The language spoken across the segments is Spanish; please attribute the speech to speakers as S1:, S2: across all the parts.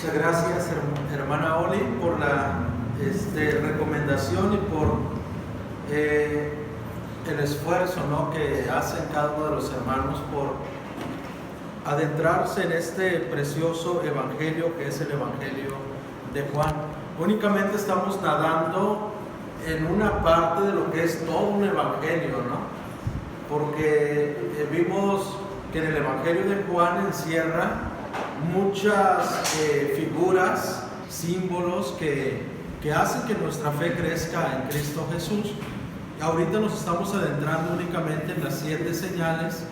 S1: Muchas gracias, hermana Oli, por la recomendación y por el esfuerzo, ¿no?, que hacen cada uno de los hermanos por adentrarse en este precioso evangelio que es el evangelio de Juan. Únicamente estamos nadando en una parte de lo que es todo un evangelio, ¿no? Porque vimos que en el evangelio de Juan encierra muchas figuras, símbolos que hacen que nuestra fe crezca en Cristo Jesús. Ahorita nos estamos adentrando únicamente en las 7 señales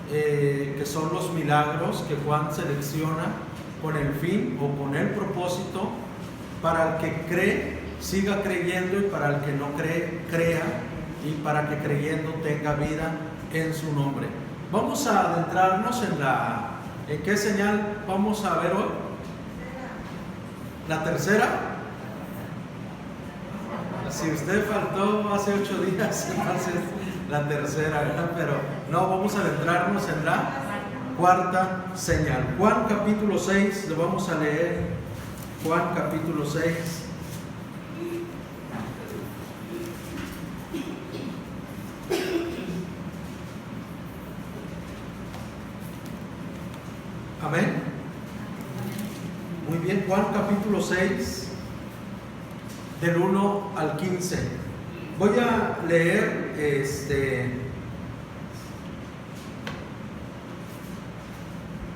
S1: que son los milagros que Juan selecciona con el fin o con el propósito para el que cree, siga creyendo, y para el que no cree, crea, y para que creyendo tenga vida en su nombre. Vamos a adentrarnos ¿en qué señal vamos a ver hoy? ¿La tercera? Si usted faltó hace 8 días, entonces la tercera, ¿verdad? Pero no, vamos a adentrarnos en la cuarta señal. Juan capítulo 6, lo vamos a leer. Juan capítulo 6. Amén. Muy bien, Juan capítulo 6, del 1 al 15. Voy a leer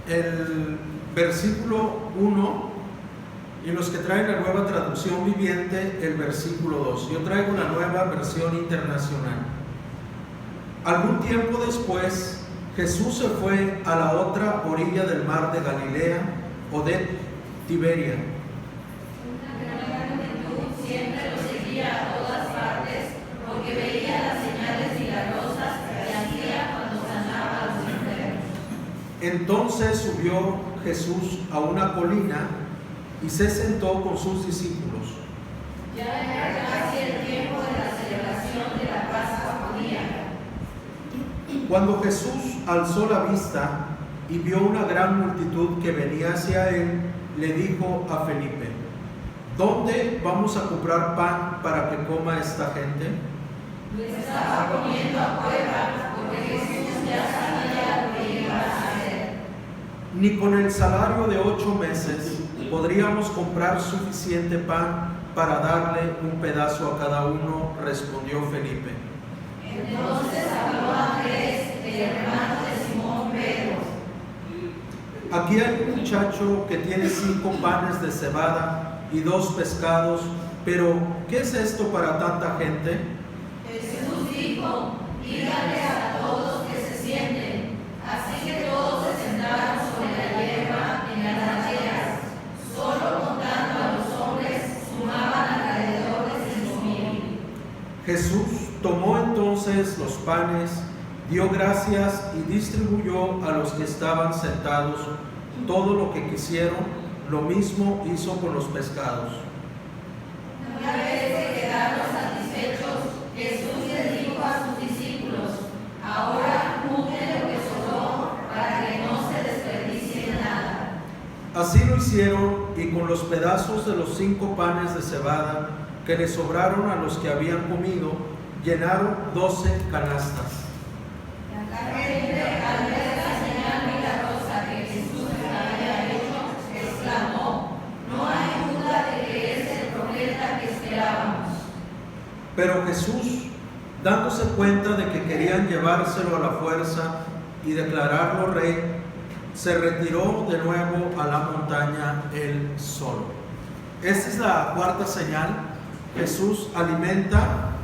S1: el versículo 1, y los que traen la nueva traducción viviente, el versículo 2. Yo traigo la nueva versión internacional. Algún tiempo después, Jesús se fue a la otra orilla del mar de Galilea o de Tiberia.
S2: Una gran multitud siempre lo seguía a todas partes, porque veía las señales milagrosas que hacía cuando sanaba a los enfermos.
S1: Entonces subió Jesús a una colina y se sentó con sus discípulos.
S2: Ya era casi el tiempo de la celebración de la Pascua judía.
S1: Cuando Jesús alzó la vista y vio una gran multitud que venía hacia él, le dijo a Felipe: ¿dónde vamos a comprar pan para que coma esta gente?
S2: Estaba comiendo afuera, porque Jesús ya sabía lo que iba a hacer.
S1: Ni con el salario de 8 meses podríamos comprar suficiente pan para darle un pedazo a cada uno, respondió Felipe.
S2: Entonces habló Andrés, el hermano de Simón Pedro.
S1: Aquí hay un muchacho que tiene 5 panes de cebada y 2 pescados, pero ¿qué es esto para tanta gente?
S2: Jesús dijo: díganle a todos que se sienten. Así que todos se sentaron sobre la hierba en las laderas. Solo contando a los hombres sumaban alrededor de 5,000.
S1: Jesús tomó entonces los panes, dio gracias y distribuyó a los que estaban sentados todo lo que quisieron. Lo mismo hizo con los pescados.
S2: Una vez que quedaron satisfechos, Jesús les dijo a sus discípulos: ahora junten lo que sobró para que no se desperdicie nada.
S1: Así lo hicieron, y con los pedazos de los 5 panes de cebada que le sobraron a los que habían comido, llenaron 12 canastas.
S2: La gente, al ver la señal milagrosa que Jesús había hecho, exclamó: no hay duda de que es el profeta que esperábamos.
S1: Pero Jesús, dándose cuenta de que querían llevárselo a la fuerza y declararlo rey, se retiró de nuevo a la montaña él solo. Esta es la cuarta señal. Jesús alimenta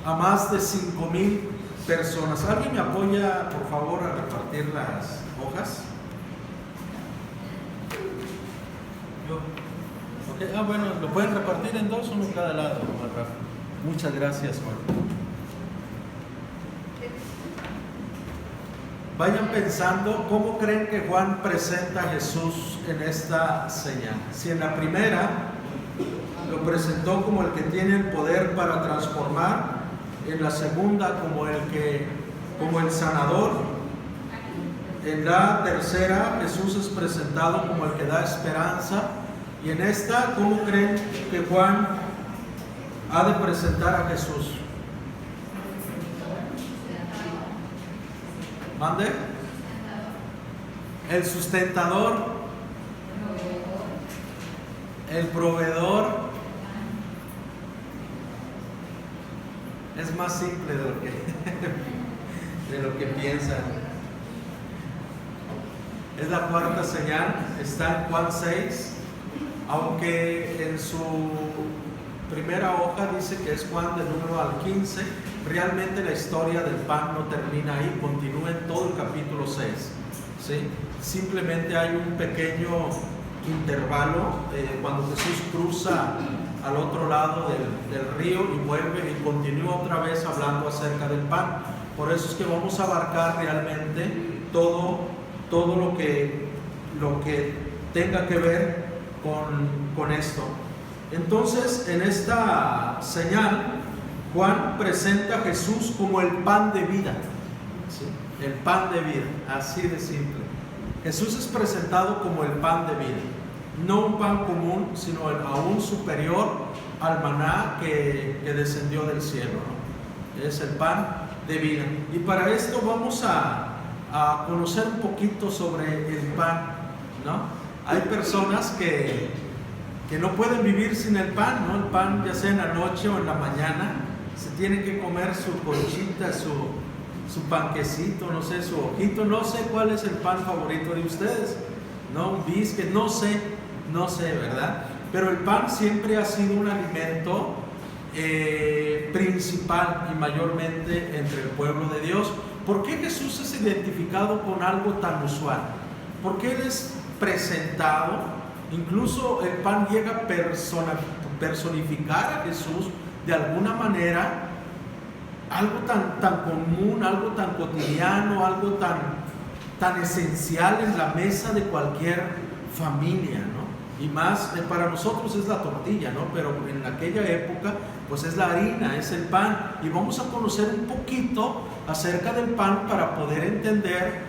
S1: a más de 5,000 personas. ¿Alguien me apoya, por favor, a repartir las hojas? Yo. Okay. Bueno, lo pueden repartir en 2, uno cada lado, Rafa. Muchas gracias, Juan. Vayan pensando cómo creen que Juan presenta a Jesús en esta señal. Si en la primera lo presentó como el que tiene el poder para transformar, en la segunda como el sanador, En la tercera, Jesús es presentado como el que da esperanza. Y en esta, ¿cómo creen que Juan ha de presentar a Jesús? ¿Mande? El sustentador, el proveedor. Es más simple de lo que piensan. Es la cuarta señal, está en Juan 6, aunque en su primera hoja dice que es Juan del 1 al 15, realmente la historia del pan no termina ahí, continúa en todo el capítulo 6, ¿sí? Simplemente hay un pequeño intervalo cuando Jesús cruza al otro lado del río y vuelve y continúa otra vez hablando acerca del pan. Por eso es que vamos a abarcar realmente todo lo que tenga que ver con esto. Entonces, en esta señal, Juan presenta a Jesús como el pan de vida, ¿sí? El pan de vida, así de simple. Jesús es presentado como el pan de vida, no un pan común, sino aún superior al maná que descendió del cielo, ¿no? Es el pan de vida. Y para esto vamos a conocer un poquito sobre el pan, ¿no? Hay personas que no pueden vivir sin el pan, ¿no? El pan, ya sea en la noche o en la mañana, se tiene que comer su conchita, su panquecito, no sé, su ojito, no sé cuál es el pan favorito de ustedes, ¿no? Un biscuit, no sé, ¿verdad? Pero el pan siempre ha sido un alimento principal y mayormente entre el pueblo de Dios. ¿Por qué Jesús es identificado con algo tan usual? ¿Por qué Él es presentado? Incluso el pan llega a personificar a Jesús de alguna manera, algo tan común, algo tan cotidiano, algo tan esencial en la mesa de cualquier familia, ¿no? Y más para nosotros es la tortilla, ¿no? Pero en aquella época pues es la harina, es el pan. Y vamos a conocer un poquito acerca del pan para poder entender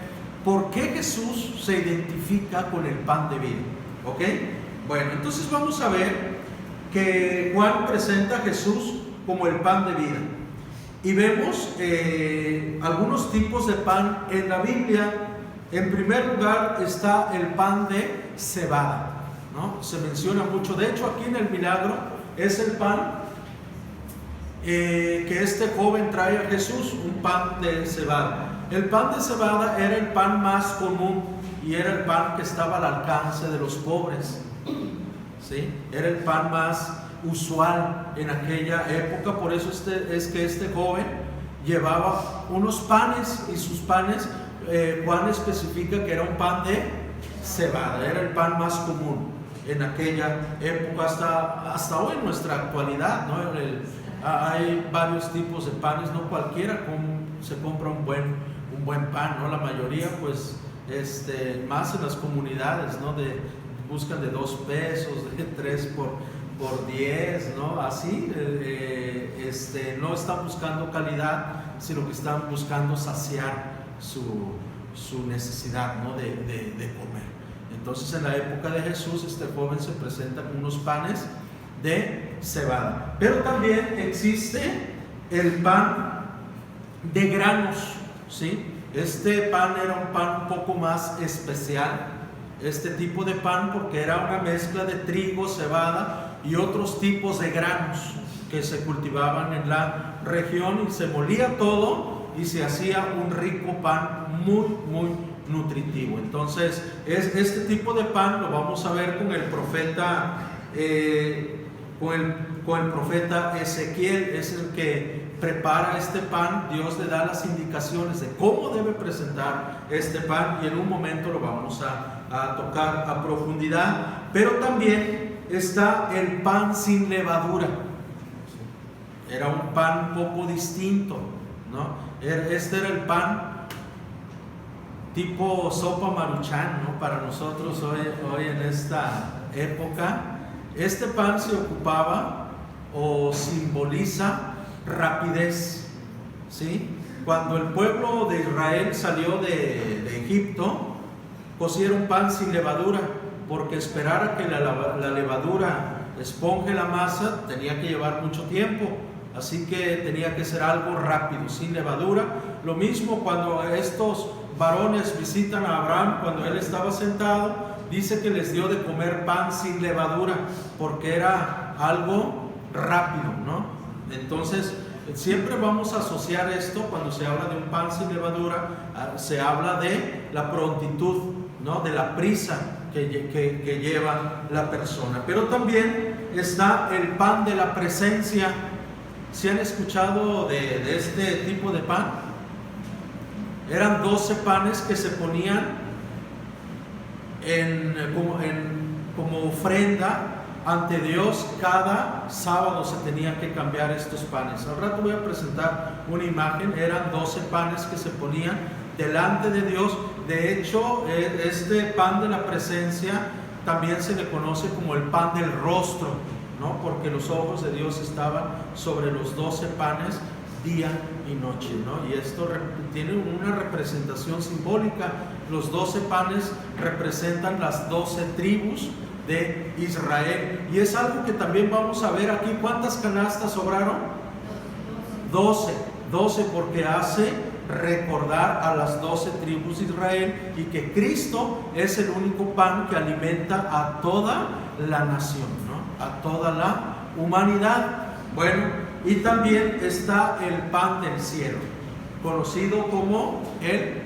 S1: por qué Jesús se identifica con el pan de vida, ¿ok? Bueno, entonces vamos a ver que Juan presenta a Jesús como el pan de vida. Y vemos algunos tipos de pan en la Biblia. En primer lugar está el pan de cebada, ¿no? Se menciona mucho. De hecho, aquí en el milagro es el pan que este joven trae a Jesús, un pan de cebada. El pan de cebada era el pan más común y era el pan que estaba al alcance de los pobres, ¿sí? Era el pan más usual en aquella época. Por eso es que este joven llevaba unos panes, y sus panes, Juan especifica que era un pan de cebada, era el pan más común en aquella época, hasta hoy en nuestra actualidad, ¿no? Hay varios tipos de panes, no cualquiera se compra un buen pan, ¿no? La mayoría pues más en las comunidades, ¿no? Buscan de 2 pesos, de 3 por 10, ¿no? Así, no están buscando calidad, sino que están buscando saciar su necesidad, ¿no? de comer. Entonces, en la época de Jesús, este joven se presenta con unos panes de cebada. Pero también existe el pan de granos, ¿sí? Este pan era un pan un poco más especial, este tipo de pan, porque era una mezcla de trigo, cebada y otros tipos de granos que se cultivaban en la región, y se molía todo y se hacía un rico pan muy, muy nutritivo. Entonces, este tipo de pan lo vamos a ver con el profeta con el profeta Ezequiel. Es el que prepara este pan. Dios le da las indicaciones de cómo debe presentar este pan, y en un momento lo vamos a tocar a profundidad. Pero también está el pan sin levadura. Era un pan un poco distinto, ¿no? Este era el pan tipo sopa Maruchan, ¿no? Para nosotros hoy en esta época. Este pan se ocupaba o simboliza rapidez, ¿sí? cuando el pueblo de Israel salió de Egipto, cocieron pan sin levadura, porque esperar a que la levadura esponje la masa tenía que llevar mucho tiempo. Así que tenía que ser algo rápido, sin levadura. Lo mismo cuando estos varones visitan a Abraham, cuando él estaba sentado, dice que les dio de comer pan sin levadura, porque era algo rápido, ¿no? Entonces, siempre vamos a asociar esto, cuando se habla de un pan sin levadura, se habla de la prontitud, ¿no? De la prisa que lleva la persona. Pero también está el pan de la presencia. ¿Se han escuchado de este tipo de pan? Eran 12 panes que se ponían como ofrenda ante Dios. Cada sábado se tenían que cambiar estos panes. Al rato voy a presentar una imagen. Eran 12 panes que se ponían delante de Dios. De hecho, este pan de la presencia también se le conoce como el pan del rostro, ¿no? Porque los ojos de Dios estaban sobre los 12 panes día y noche, ¿no? Y esto tiene una representación simbólica. Los 12 panes representan las 12 tribus de Israel. Y es algo que también vamos a ver aquí. ¿Cuántas canastas sobraron? 12, porque hace recordar a las 12 tribus de Israel, y que Cristo es el único pan que alimenta a toda la nación, ¿no? A toda la humanidad. Bueno, y también está el pan del cielo, conocido como el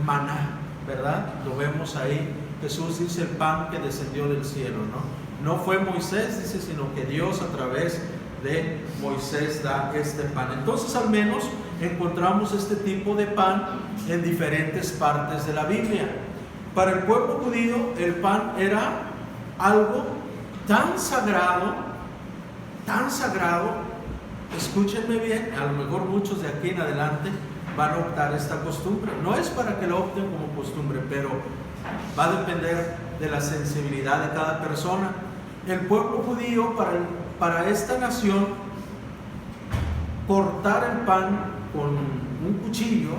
S1: maná, ¿verdad? Lo vemos ahí. Jesús dice el pan que descendió del cielo, ¿no? No fue Moisés, dice, sino que Dios a través de Moisés da este pan. Entonces, al menos encontramos este tipo de pan en diferentes partes de la Biblia. Para el pueblo judío, el pan era algo tan sagrado, escúchenme bien, a lo mejor muchos de aquí en adelante van a optar esta costumbre. No es para que lo opten como costumbre, pero va a depender de la sensibilidad de cada persona. El pueblo judío, para esta nación, cortar el pan con un cuchillo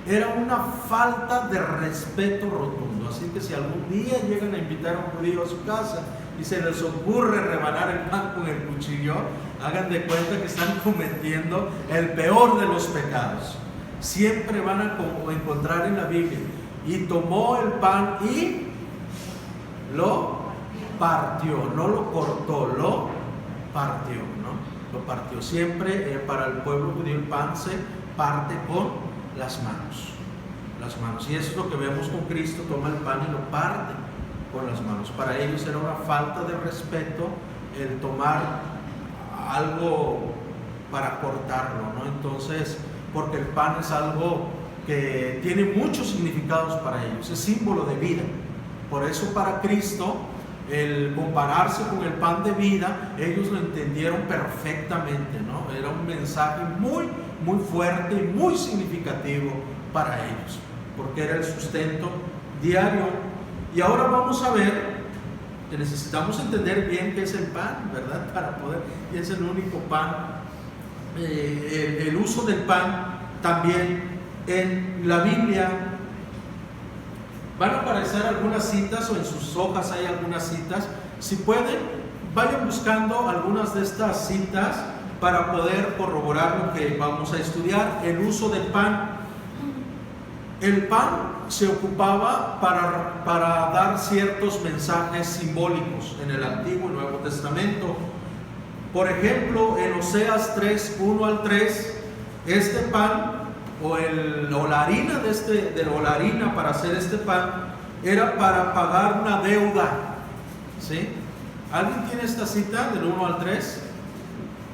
S1: era una falta de respeto rotundo. Así que si algún día llegan a invitar a un judío a su casa y se les ocurre rebanar el pan con el cuchillo, hagan de cuenta que están cometiendo el peor de los pecados. Siempre van a encontrar en la Biblia: y tomó el pan y lo partió, no lo cortó, lo partió, ¿no? Lo partió. Siempre para el pueblo judío el pan se parte con las manos. Y eso es lo que vemos con Cristo: toma el pan y lo parte con las manos. Para ellos era una falta de respeto el tomar algo para cortarlo, ¿no? Entonces, porque el pan es algo que tiene muchos significados para ellos, es símbolo de vida. Por eso para Cristo, el compararse con el pan de vida, ellos lo entendieron perfectamente, ¿no? Era un mensaje muy, muy fuerte y muy significativo para ellos, porque era el sustento diario. Y ahora vamos a ver que necesitamos entender bien qué es el pan, ¿verdad? Para poder, y es el único pan. El uso del pan también en la Biblia. Van a aparecer algunas citas, o en sus hojas hay algunas citas. Si pueden, vayan buscando algunas de estas citas para poder corroborar lo que vamos a estudiar. El uso del pan. El pan se ocupaba para dar ciertos mensajes simbólicos en el Antiguo y Nuevo Testamento. Por ejemplo, en Oseas 3, 1 al 3, este pan o la harina la harina para hacer este pan era para pagar una deuda, ¿sí? ¿Alguien tiene esta cita del 1 al 3?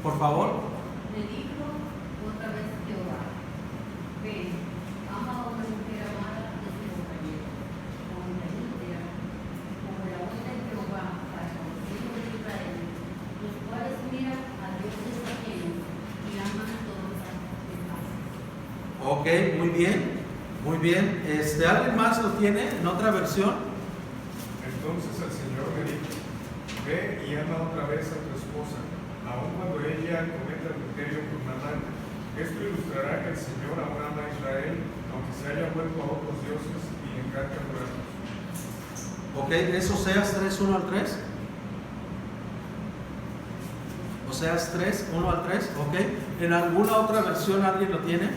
S1: Por favor.
S3: Me dijo otra vez Jehová: ven, ama a una mujer amada de su compañero, como la industria, como la voz de Jehová para con los hijos de Israel, los cuales miran a dioses ajenos y aman a todos los santos de paz.
S1: Ok, muy bien, muy bien. ¿Alguien más lo tiene en otra versión?
S4: Entonces el Señor me dijo: ve y ama otra vez a tu esposa, aun cuando ella cometa adulterio con Namán, Esto ilustrará que el Señor aún ama a Israel, aunque se haya vuelto a otros dioses y le encanta adorarlos.
S1: Ok, ¿es Oseas 3, 1 al 3? Oseas 3, 1 al 3, ok. ¿En alguna otra versión alguien lo tiene?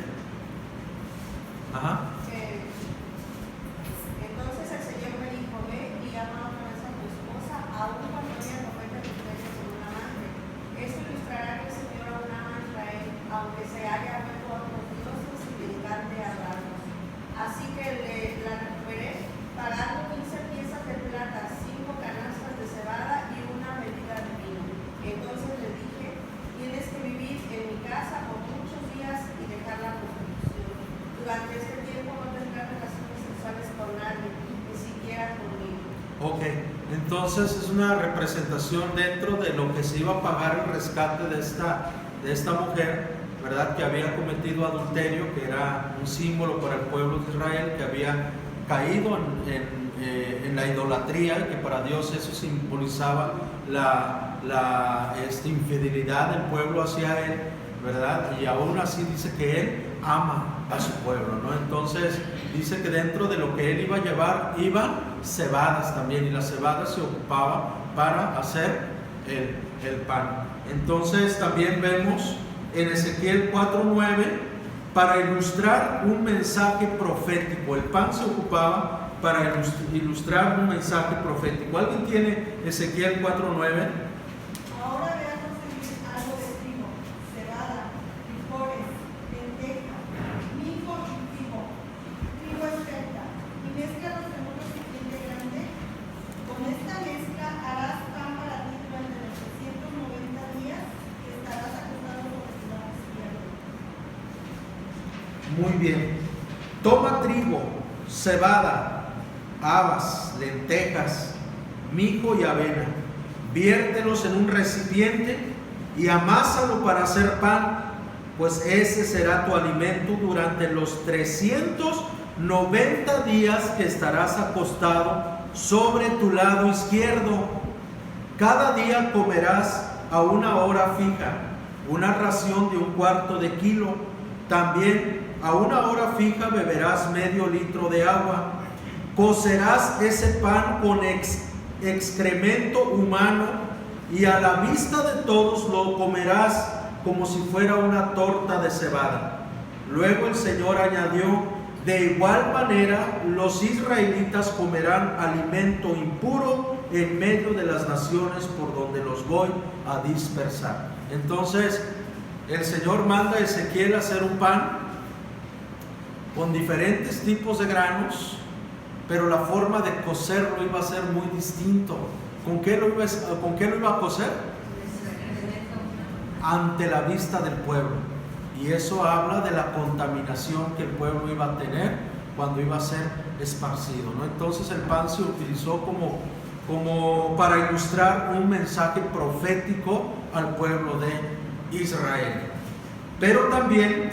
S1: Ajá.
S5: Entonces el Señor me dijo, ve y ama otra vez a tu esposa, aún cuando ella cometa adulterio con un amante. Esto ilustrará que el Señor aún ama a Israel, aunque se haya vuelto a otros dioses y le encante adorarlos. Así que la recuperé, pagando 15 piezas de plata, 5 canastas de cebada y una medida de vino. Entonces le dije, tienes que vivir en mi casa por muchos días y dejar la prostitución. Durante este tiempo no tendrás relaciones sexuales con nadie, ni siquiera conmigo.
S1: Ok, entonces es una representación dentro de lo que se iba a pagar el rescate de esta mujer, ¿verdad? Que había cometido adulterio, que era un símbolo para el pueblo de Israel, que había caído en la idolatría, y que para Dios eso simbolizaba la infidelidad del pueblo hacia Él, ¿verdad? Y aún así dice que Él ama a su pueblo, ¿no? Entonces dice que dentro de lo que Él iba a llevar, iban cebadas también, y la cebada se ocupaba para hacer el pan. Entonces también vemos en Ezequiel 4:9, para ilustrar un mensaje profético. El pan se ocupaba para ilustrar un mensaje profético. ¿Alguien tiene Ezequiel 4:9?
S5: Ahora ve a conseguir algo de trigo, cebada, frijoles, lenteja, mijo y trigo espelta, y mézclalos en un recipiente grande. Con esta mezcla harás pan para ti durante los 390 días que estarás acostado sobre tu lado izquierdo.
S1: Muy bien. Toma trigo, cebada, habas, lentejas, mijo y avena. Viértelos en un recipiente y amásalo para hacer pan, pues ese será tu alimento durante los 390 días que estarás acostado sobre tu lado izquierdo. Cada día comerás a una hora fija, una ración de 1/4 de kilo. También a una hora fija beberás medio litro de agua. Cocerás ese pan con excremento humano, y a la vista de todos lo comerás como si fuera una torta de cebada. Luego el Señor añadió, de igual manera los israelitas comerán alimento impuro en medio de las naciones por donde los voy a dispersar. Entonces el Señor manda a Ezequiel a hacer un pan con diferentes tipos de granos, pero la forma de cocerlo iba a ser muy distinto. ¿Con qué lo iba a cocer? Ante la vista del pueblo. Y eso habla de la contaminación que el pueblo iba a tener cuando iba a ser esparcido, ¿no? Entonces el pan se utilizó como para ilustrar un mensaje profético al pueblo de Israel. Pero también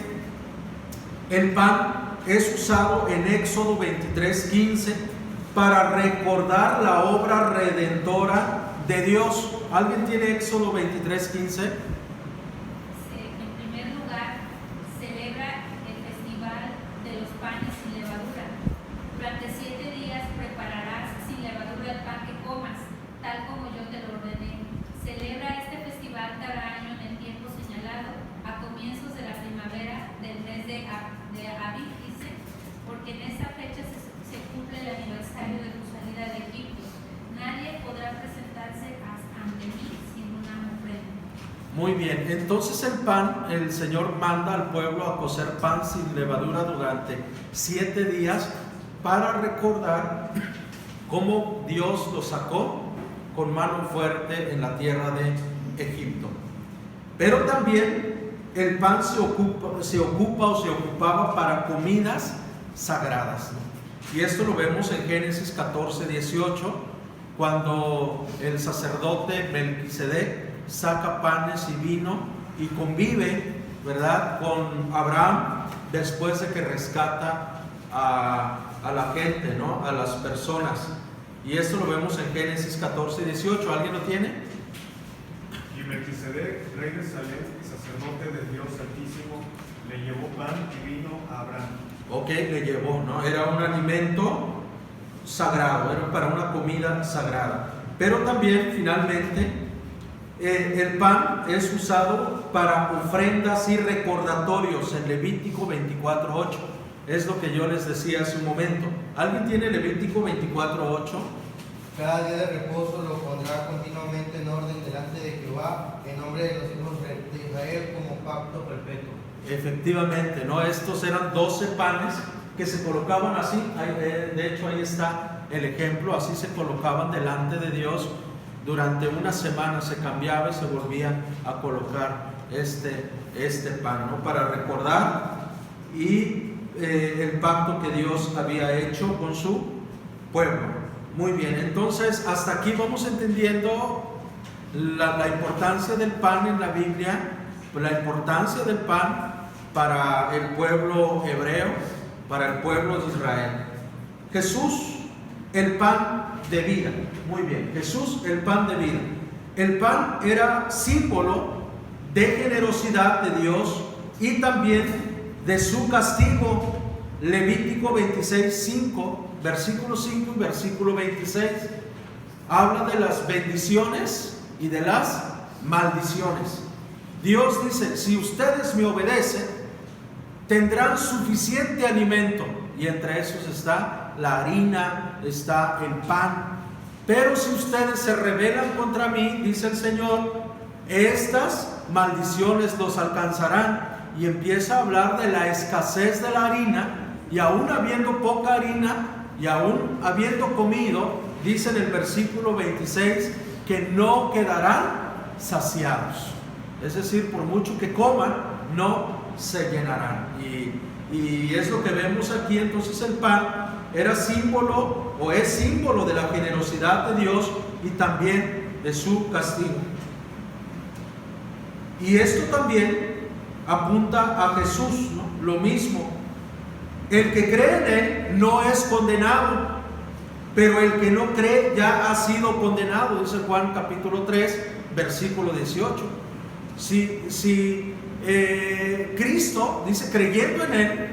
S1: el pan es usado en Éxodo 23:15 para recordar la obra redentora de Dios. ¿Alguien tiene Éxodo 23:15?
S6: En primer lugar, celebra el festival de los panes sin levadura. Durante 7 días prepararás sin levadura el pan que comas, tal como yo te lo ordené. Celebra este festival cada año en el tiempo señalado, a comienzos de la primavera del mes de Abib, porque en esa fecha se cumple el aniversario de tu salida de Egipto. Nadie podrá presentarse ante mí sin una ofrenda.
S1: Muy bien, entonces el pan, el Señor manda al pueblo a cocer pan sin levadura durante 7 días para recordar cómo Dios lo sacó con mano fuerte en la tierra de Egipto. Pero también el pan se ocupaba para comidas sagradas. Y esto lo vemos en Génesis 14:18, cuando el sacerdote Melquisedec saca panes y vino y convive, ¿verdad?, con Abraham después de que rescata a la gente, ¿no?, a las personas. Y esto lo vemos en Génesis 14:18. ¿Alguien lo tiene?
S4: Y Melquisedec, rey de Salem y sacerdote del Dios Altísimo, le llevó pan y vino a Abraham.
S1: Ok, le llevó, ¿no? Era un alimento sagrado, era para una comida sagrada. Pero también, finalmente, el pan es usado para ofrendas y recordatorios en Levítico 24:8. Es lo que yo les decía hace un momento. ¿Alguien tiene Levítico 24:8?
S7: Cada día de reposo lo pondrá continuamente en orden delante de Jehová, en nombre de los hijos de Israel, como pacto perpetuo.
S1: Efectivamente, ¿no? Estos eran 12 panes que se colocaban así. De hecho, ahí está el ejemplo. Así se colocaban delante de Dios. Durante una semana se cambiaba y se volvía a colocar este pan, ¿no? Para recordar el pacto que Dios había hecho con su pueblo. Muy bien, entonces hasta aquí vamos entendiendo la importancia del pan en la Biblia, la importancia del pan para el pueblo hebreo, para el pueblo de Israel. Jesús, el pan de vida. Muy bien, Jesús, el pan de vida. El pan era símbolo de generosidad de Dios y también de su castigo. Levítico 26:5, versículo 5 y versículo 26 habla de las bendiciones y de las maldiciones. Dios dice: si ustedes me obedecen, tendrán suficiente alimento, y entre esos está la harina, está el pan. Pero si ustedes se rebelan contra mí, dice el Señor, estas maldiciones los alcanzarán. Y empieza a hablar de la escasez de la harina, y aún habiendo poca harina, y aún habiendo comido, dice en el versículo 26, que no quedarán saciados. Es decir, por mucho que coman, no se llenarán. Y es lo que vemos aquí. Entonces el pan era símbolo, o es símbolo, de la generosidad de Dios y también de su castigo. Y esto también apunta a Jesús, ¿no? Lo mismo. El que cree en Él no es condenado, pero el que no cree ya ha sido condenado, dice Juan capítulo 3, versículo 18. Si Cristo dice, creyendo en Él,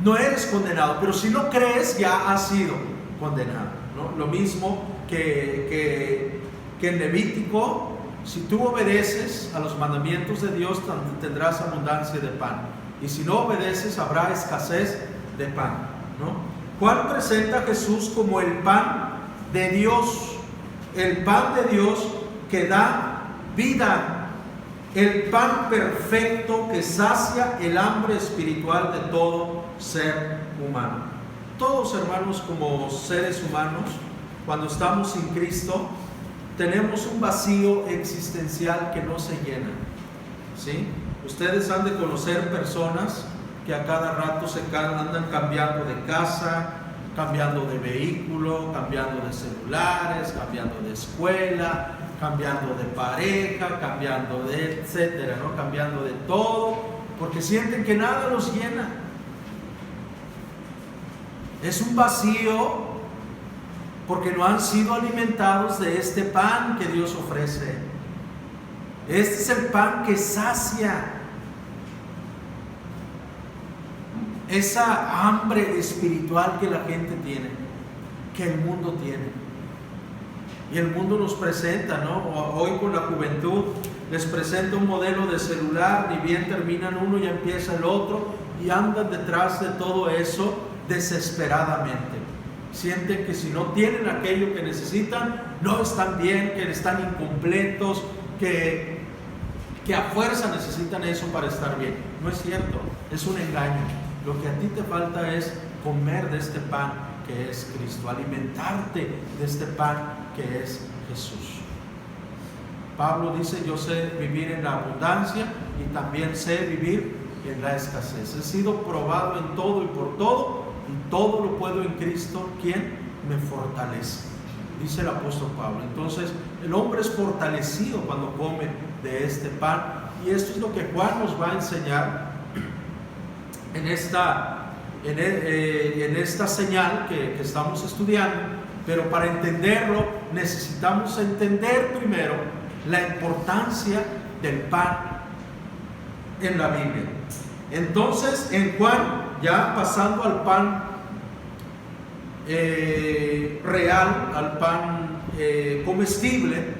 S1: no eres condenado, pero si no crees, ya has sido condenado, ¿no? Lo mismo que en Levítico. Si tú obedeces a los mandamientos de Dios, tendrás abundancia de pan. Y si no obedeces, habrá escasez de pan, ¿no? ¿Cuál presenta a Jesús como el pan de Dios? El pan de Dios que da vida. El pan perfecto que sacia el hambre espiritual de todo ser humano. Todos, hermanos, como seres humanos, cuando estamos sin Cristo, tenemos un vacío existencial que no se llena, ¿sí? Ustedes han de conocer personas que a cada rato andan cambiando de casa, cambiando de vehículo, cambiando de celulares, cambiando de escuela, cambiando de pareja, cambiando de etcétera, ¿no? Cambiando de todo, porque sienten que nada los llena. Es un vacío porque no han sido alimentados de este pan que Dios ofrece. Este es el pan que sacia esa hambre espiritual que la gente tiene, que el mundo tiene. Y el mundo nos presenta, ¿no? Hoy con la juventud les presenta un modelo de celular, ni bien terminan uno y empieza el otro, y andan detrás de todo eso desesperadamente. Sienten que si no tienen aquello que necesitan, no están bien, que están incompletos, que a fuerza necesitan eso para estar bien. No es cierto, es un engaño. Lo que a ti te falta es comer de este pan que es Cristo, alimentarte de este pan que es Jesús. Pablo dice: yo sé vivir en la abundancia y también sé vivir en la escasez. He sido probado en todo y por todo, y todo lo puedo en Cristo, quien me fortalece, dice el apóstol Pablo. Entonces el hombre es fortalecido cuando come de este pan, y esto es lo que Juan nos va a enseñar en esta señal que estamos estudiando. Pero para entenderlo necesitamos entender primero la importancia del pan en la Biblia. Entonces, en Juan, ya pasando al pan real, al pan comestible,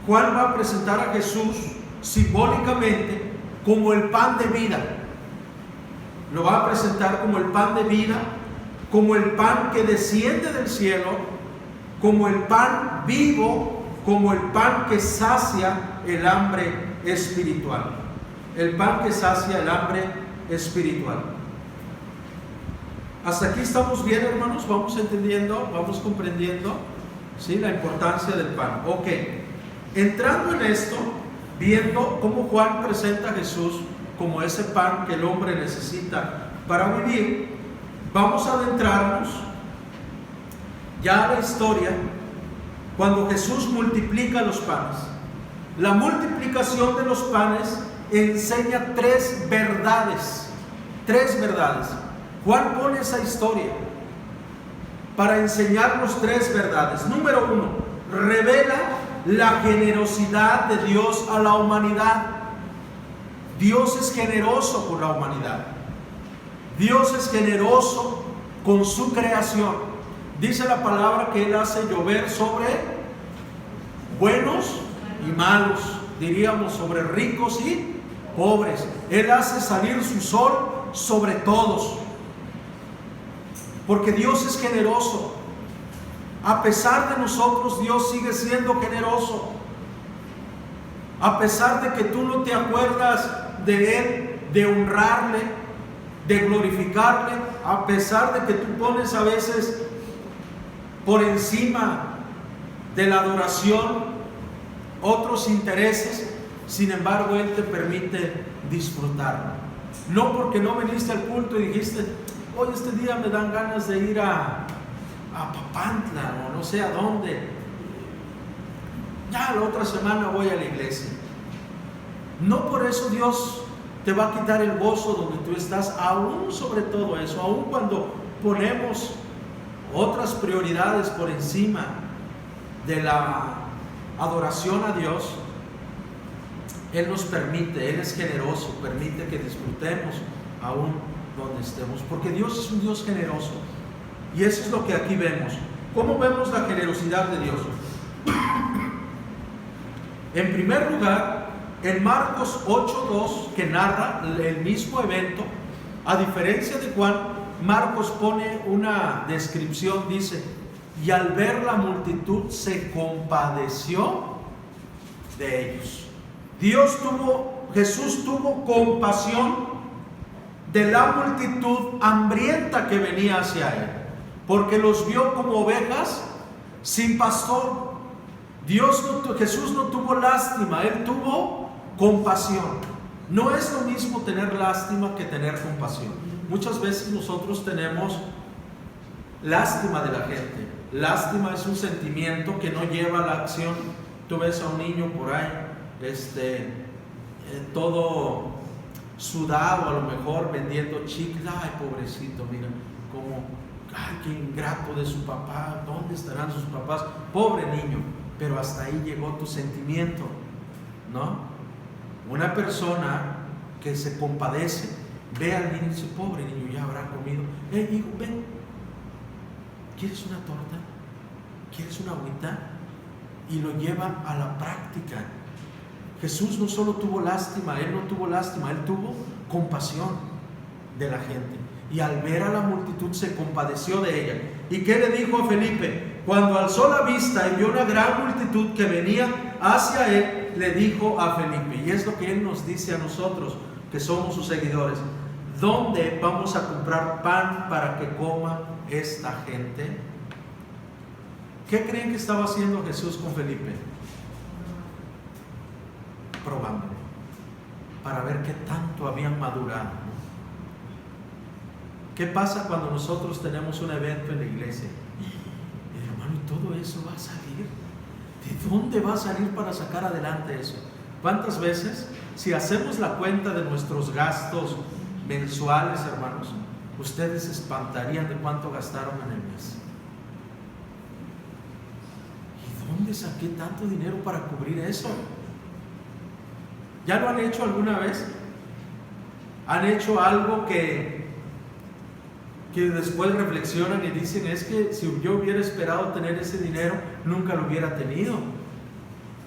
S1: Juan va a presentar a Jesús simbólicamente como el pan de vida. Lo va a presentar como el pan de vida, como el pan que desciende del cielo, como el pan vivo, como el pan que sacia el hambre espiritual. El pan que sacia el hambre espiritual. Hasta aquí estamos bien, hermanos. Vamos entendiendo, vamos comprendiendo, ¿sí?, la importancia del pan. Ok, entrando en esto, viendo cómo Juan presenta a Jesús como ese pan que el hombre necesita para vivir, vamos a adentrarnos ya a la historia cuando Jesús multiplica los panes. La multiplicación de los panes enseña tres verdades. Juan pone esa historia para enseñarnos tres verdades. Número uno, revela la generosidad de Dios a la humanidad. Dios es generoso con la humanidad. Dios es generoso con su creación. Dice la palabra que Él hace llover sobre buenos y malos, diríamos sobre ricos y pobres. Él hace salir su sol sobre todos, porque Dios es generoso. A pesar de nosotros, Dios sigue siendo generoso. A pesar de que tú no te acuerdas de Él, de honrarle, de glorificarle, a pesar de que tú pones a veces por encima de la adoración otros intereses, sin embargo Él te permite disfrutarlo. No porque no viniste al culto y dijiste, hoy este día me dan ganas de ir a Papantla o no sé a dónde, ya la otra semana voy a la iglesia. No por eso Dios te va a quitar el gozo donde tú estás, aún sobre todo eso, aún cuando ponemos otras prioridades por encima de la adoración a Dios. Él nos permite, Él es generoso, permite que disfrutemos aún donde estemos, porque Dios es un Dios generoso. Y eso es lo que aquí vemos. ¿Cómo vemos la generosidad de Dios? En primer lugar, en Marcos 8:2, que narra el mismo evento, a diferencia de Juan, Marcos pone una descripción, dice, y al ver la multitud se compadeció de ellos. Jesús tuvo compasión de la multitud hambrienta que venía hacia Él, porque los vio como ovejas sin pastor. Jesús no tuvo lástima, Él tuvo compasión. No es lo mismo tener lástima que tener compasión. Muchas veces nosotros tenemos lástima de la gente. Lástima es un sentimiento que no lleva a la acción. Tú ves a un niño por ahí, todo sudado, a lo mejor vendiendo chicles. Ay, pobrecito, mira, como, ay, qué ingrato de su papá. ¿Dónde estarán sus papás? Pobre niño. Pero hasta ahí llegó tu sentimiento, ¿no? Una persona que se compadece, ve al niño y dice, pobre niño, ya habrá comido. Hijo, ven, ¿quieres una torta? ¿Quieres una agüita? Y lo lleva a la práctica. Jesús no solo tuvo lástima, Él no tuvo lástima, Él tuvo compasión de la gente. Y al ver a la multitud se compadeció de ella. ¿Y qué le dijo a Felipe? Cuando alzó la vista y vio una gran multitud que venía hacia Él, le dijo a Felipe, y es lo que Él nos dice a nosotros que somos sus seguidores: ¿dónde vamos a comprar pan para que coma esta gente? ¿Qué creen que estaba haciendo Jesús con Felipe? Probándole para ver qué tanto habían madurado, ¿no? ¿Qué pasa cuando nosotros tenemos un evento en la iglesia? Hermano, ¿y todo eso va a salir? ¿De dónde va a salir para sacar adelante eso? ¿Cuántas veces, si hacemos la cuenta de nuestros gastos mensuales, hermanos, ustedes se espantarían de cuánto gastaron en el mes? ¿Y dónde saqué tanto dinero para cubrir eso? ¿Ya lo han hecho alguna vez? han hecho algo que después reflexionan y dicen, es que si yo hubiera esperado tener ese dinero, nunca lo hubiera tenido.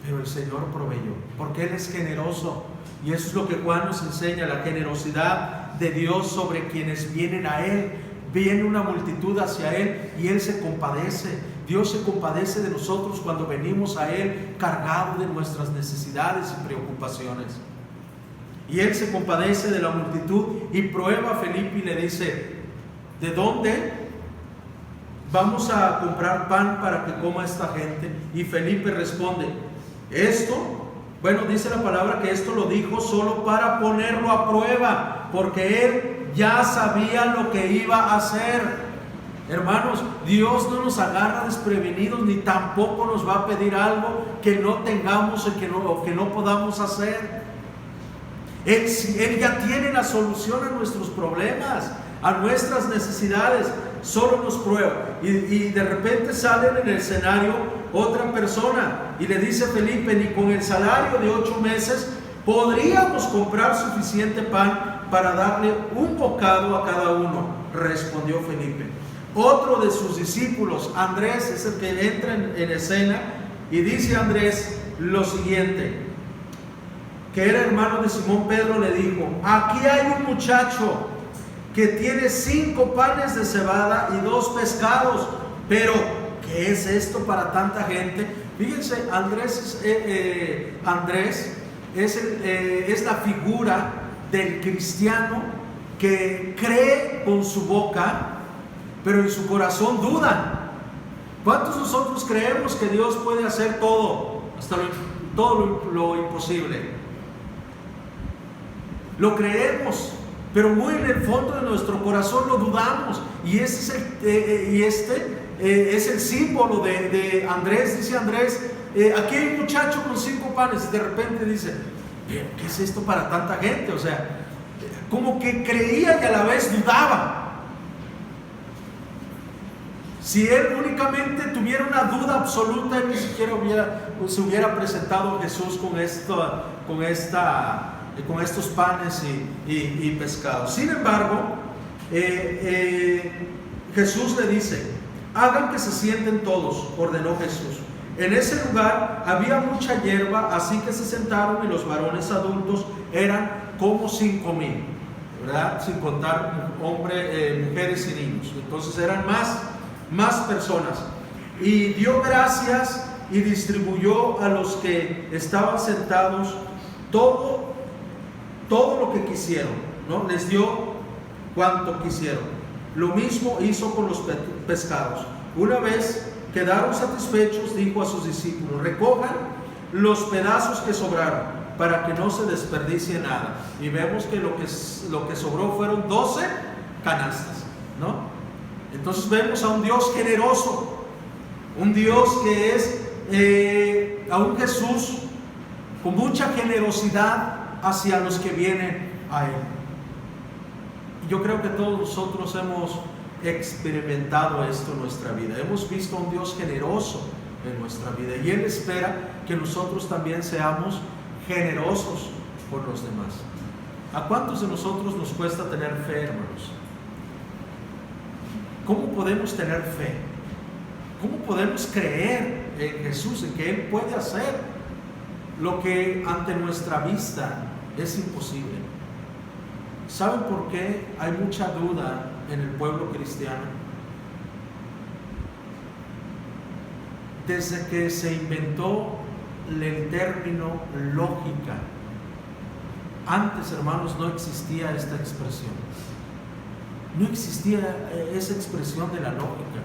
S1: Pero el Señor proveyó, porque Él es generoso. Y eso es lo que Juan nos enseña, la generosidad de Dios sobre quienes vienen a Él. Viene una multitud hacia Él y Él se compadece. Dios se compadece de nosotros cuando venimos a Él cargados de nuestras necesidades y preocupaciones. Y Él se compadece de la multitud y prueba a Felipe y le dice, ¿de dónde vamos a comprar pan para que coma esta gente? Y Felipe responde, bueno, dice la palabra que esto lo dijo solo para ponerlo a prueba, porque él ya sabía lo que iba a hacer. Hermanos, Dios no nos agarra desprevenidos, ni tampoco nos va a pedir algo que no tengamos o que no podamos hacer. Él ya tiene la solución a nuestros problemas, a nuestras necesidades, solo nos prueba. Y de repente sale en el escenario otra persona y le dice a Felipe, ni con el salario de 8 meses podríamos comprar suficiente pan para darle un bocado a cada uno. Respondió Felipe. Otro de sus discípulos, Andrés, es el que entra en escena, y dice Andrés lo siguiente, que era hermano de Simón Pedro, le dijo, aquí hay un muchacho que tiene 5 panes de cebada y 2 pescados, pero ¿qué es esto para tanta gente? Fíjense, Andrés es la figura del cristiano que cree con su boca, pero en su corazón duda. ¿Cuántos de nosotros creemos que Dios puede hacer todo, hasta todo lo imposible? Lo creemos, pero muy en el fondo de nuestro corazón lo dudamos. Y este es el símbolo de Andrés. Dice Andrés, aquí hay un muchacho con 5 panes, y de repente dice, ¿qué es esto para tanta gente? O sea, como que creía y a la vez dudaba. Si él únicamente tuviera una duda absoluta, él ni siquiera se hubiera presentado a Jesús con estos panes y pescados. Sin embargo, Jesús le dice, hagan que se sienten todos, ordenó Jesús. En ese lugar había mucha hierba, así que se sentaron, y los varones adultos eran como 5,000, ¿verdad? Sin contar mujeres y niños. Entonces eran más personas. Y dio gracias y distribuyó a los que estaban sentados todo lo que quisieron, ¿no? Les dio cuanto quisieron. Lo mismo hizo con los pescados. Una vez quedaron satisfechos, dijo a sus discípulos, recojan los pedazos que sobraron para que no se desperdicie nada. Y vemos que lo que sobró fueron 12 canastas, ¿no? Entonces vemos a un Dios generoso, un Dios que es a un Jesús con mucha generosidad hacia los que vienen a Él. Y yo creo que todos nosotros hemos experimentado esto en nuestra vida. Hemos visto a un Dios generoso en nuestra vida, y Él espera que nosotros también seamos generosos por los demás. ¿A cuántos de nosotros nos cuesta tener fe, hermanos? ¿Cómo podemos tener fe? ¿Cómo podemos creer en Jesús, en que Él puede hacer lo que ante nuestra vista es imposible? ¿Saben por qué hay mucha duda en el pueblo cristiano? Desde que se inventó el término lógica, antes, hermanos, no existía esta expresión. No existía esa expresión de la lógica.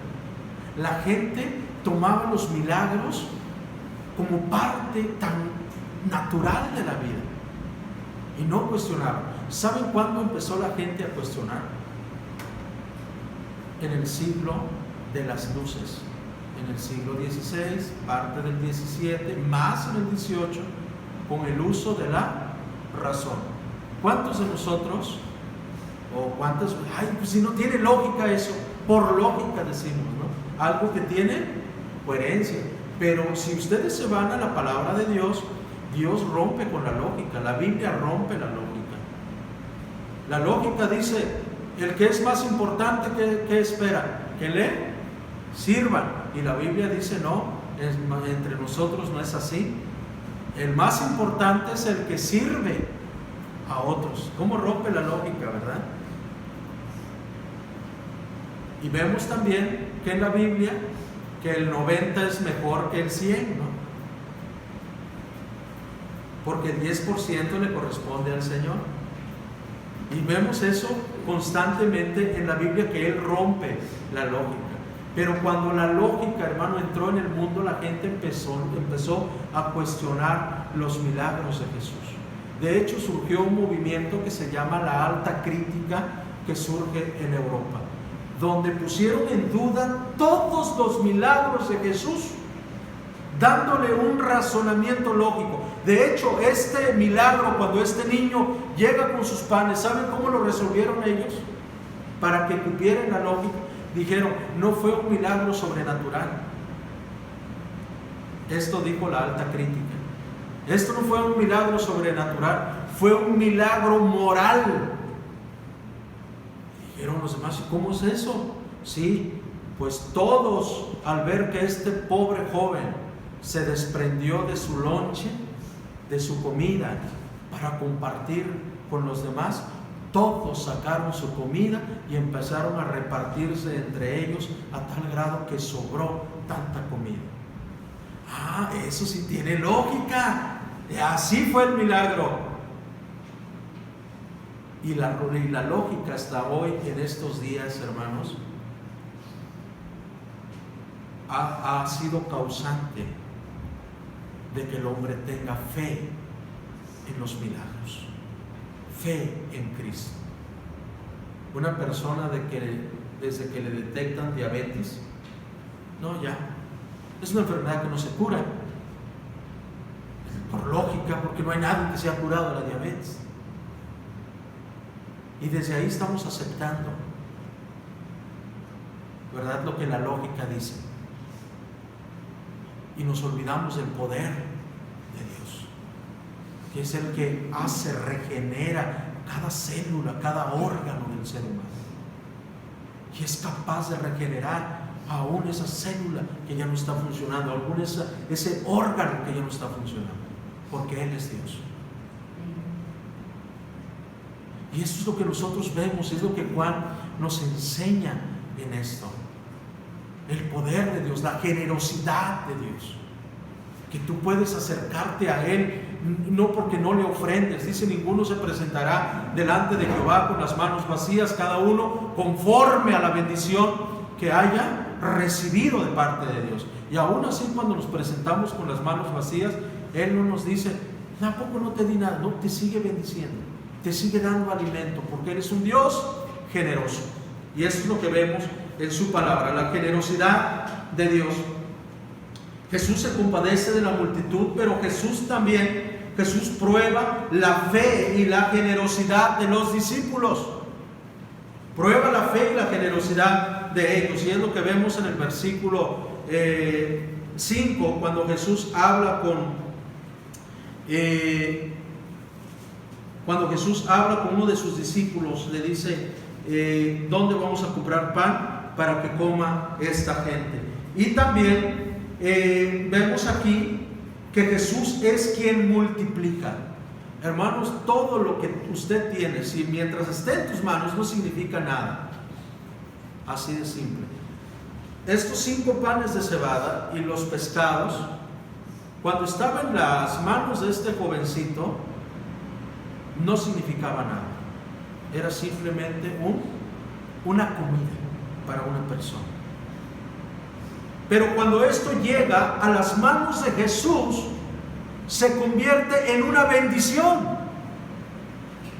S1: La gente tomaba los milagros como parte tan natural de la vida y no cuestionaba. ¿Saben cuándo empezó la gente a cuestionar? En el siglo de las luces, en el siglo XVI, parte del XVII, más en el XVIII, con el uso de la razón. ¿Cuántos de nosotros, o cuántas, pues si no tiene lógica eso, por lógica decimos, ¿no? Algo que tiene coherencia. Pero si ustedes se van a la palabra de Dios, Dios rompe con la lógica, la Biblia rompe la lógica. La lógica dice, el que es más importante, ¿qué espera? Que le sirvan. Y la Biblia dice, no, entre nosotros no es así. El más importante es el que sirve a otros. ¿Cómo rompe la lógica, verdad? Y vemos también que en la Biblia que el 90 es mejor que el 100, ¿no? Porque el 10% le corresponde al Señor. Y vemos eso constantemente en la Biblia, que Él rompe la lógica. Pero cuando la lógica, hermano, entró en el mundo, la gente empezó a cuestionar los milagros de Jesús. De hecho, surgió un movimiento que se llama la alta crítica, que surge en Europa, donde pusieron en duda todos los milagros de Jesús, dándole un razonamiento lógico. De hecho, este milagro, cuando este niño llega con sus panes, ¿saben cómo lo resolvieron ellos? Para que cupieran la lógica, dijeron, no fue un milagro sobrenatural. Esto dijo la alta crítica. Esto no fue un milagro sobrenatural, fue un milagro moral. Dijeron los demás, ¿y cómo es eso? Sí, pues todos, al ver que este pobre joven se desprendió de su lonche, de su comida, para compartir con los demás, todos sacaron su comida y empezaron a repartirse entre ellos a tal grado que sobró tanta comida. Ah, eso sí tiene lógica. Así fue el milagro. Y la lógica hasta hoy, en estos días, hermanos, ha sido causante de que el hombre tenga fe en los milagros, fe en Cristo. Una persona desde que le detectan diabetes, no, ya, es una enfermedad que no se cura, por lógica, porque no hay nadie que se haya curado de la diabetes. Y desde ahí estamos aceptando, ¿verdad?, lo que la lógica dice. Y nos olvidamos del poder de Dios, que es el que hace, regenera cada célula, cada órgano del ser humano. Y es capaz de regenerar aún esa célula que ya no está funcionando, aún ese órgano que ya no está funcionando, porque Él es Dios. Y esto es lo que nosotros vemos, es lo que Juan nos enseña en esto. El poder de Dios, la generosidad de Dios, que tú puedes acercarte a Él, no porque no le ofrendes. Dice, ninguno se presentará delante de Jehová con las manos vacías, cada uno conforme a la bendición que haya recibido de parte de Dios. Y aún así, cuando nos presentamos con las manos vacías, Él no nos dice, tampoco no te di nada, no, te sigue bendiciendo, te sigue dando alimento, porque eres un Dios generoso. Y eso es lo que vemos en su palabra, la generosidad de Dios. Jesús se compadece de la multitud, pero Jesús prueba la fe y la generosidad de los discípulos. Prueba la fe y la generosidad de ellos. Y es lo que vemos en el versículo 5, cuando Jesús habla con uno de sus discípulos. Le dice, ¿dónde vamos a comprar pan para que coma esta gente? Y también vemos aquí que Jesús es quien multiplica. Hermanos, todo lo que usted tiene, si mientras esté en tus manos, no significa nada. Así de simple. Estos 5 panes de cebada y los pescados, cuando estaban en las manos de este jovencito, no significaba nada. Era simplemente una comida para una persona. Pero cuando esto llega a las manos de Jesús, se convierte en una bendición.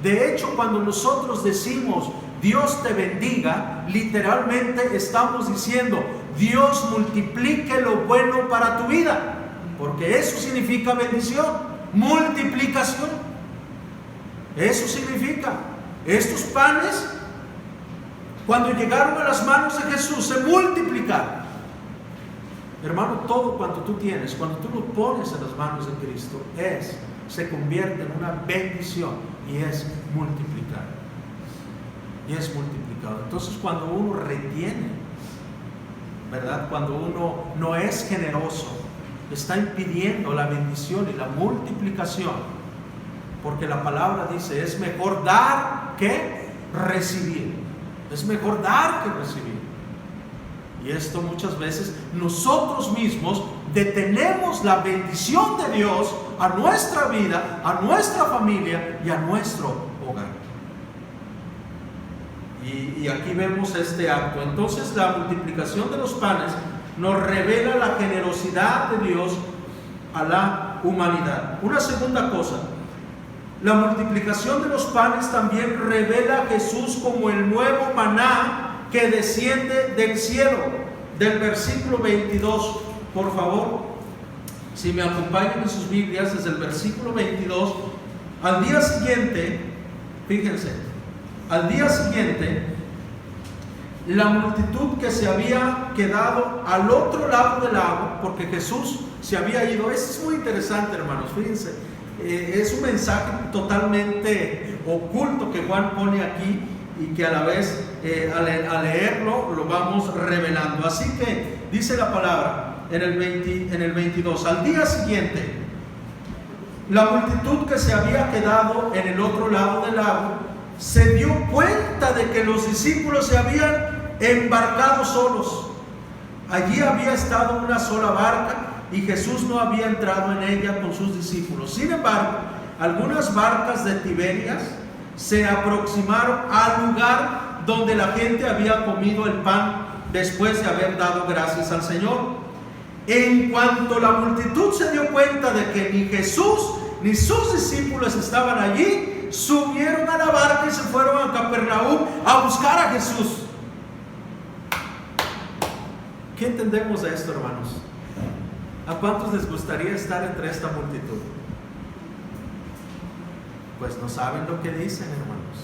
S1: De hecho, cuando nosotros decimos Dios te bendiga, literalmente estamos diciendo Dios multiplique lo bueno para tu vida, porque eso significa bendición, multiplicación. Eso significa, estos panes, cuando llegaron a las manos de Jesús, se multiplicaron. Hermano, todo cuanto tú tienes, cuando tú lo pones en las manos de Cristo, se convierte en una bendición y es multiplicar. y es multiplicado. Entonces cuando uno retiene, ¿verdad? Cuando uno no es generoso, está impidiendo la bendición y la multiplicación, porque la palabra dice, es mejor dar que recibir. Es mejor dar que recibir. Y esto muchas veces nosotros mismos detenemos la bendición de Dios a nuestra vida, a nuestra familia y a nuestro hogar. Y aquí vemos este acto. Entonces la multiplicación de los panes nos revela la generosidad de Dios a la humanidad. Una segunda cosa, la multiplicación de los panes también revela a Jesús como el nuevo maná que desciende del cielo. Del versículo 22, por favor, si me acompañan en sus Biblias, desde el versículo 22, al día siguiente, fíjense, al día siguiente, la multitud que se había quedado al otro lado del lago, porque Jesús se había ido. Esto es muy interesante, hermanos, fíjense, es un mensaje totalmente oculto que Juan pone aquí y que a la vez al leerlo lo vamos revelando. Así que dice la palabra en el 22, al día siguiente, la multitud que se había quedado en el otro lado del lago se dio cuenta de que los discípulos se habían embarcado solos. Allí había estado una sola barca y Jesús no había entrado en ella con sus discípulos. Sin embargo, algunas barcas de Tiberias se aproximaron al lugar donde la gente había comido el pan después de haber dado gracias al Señor. En cuanto la multitud se dio cuenta de que ni Jesús ni sus discípulos estaban allí, subieron a la barca y se fueron a Capernaum a buscar a Jesús. ¿Qué entendemos de esto, hermanos? ¿A cuántos les gustaría estar entre esta multitud? Pues no saben lo que dicen, hermanos.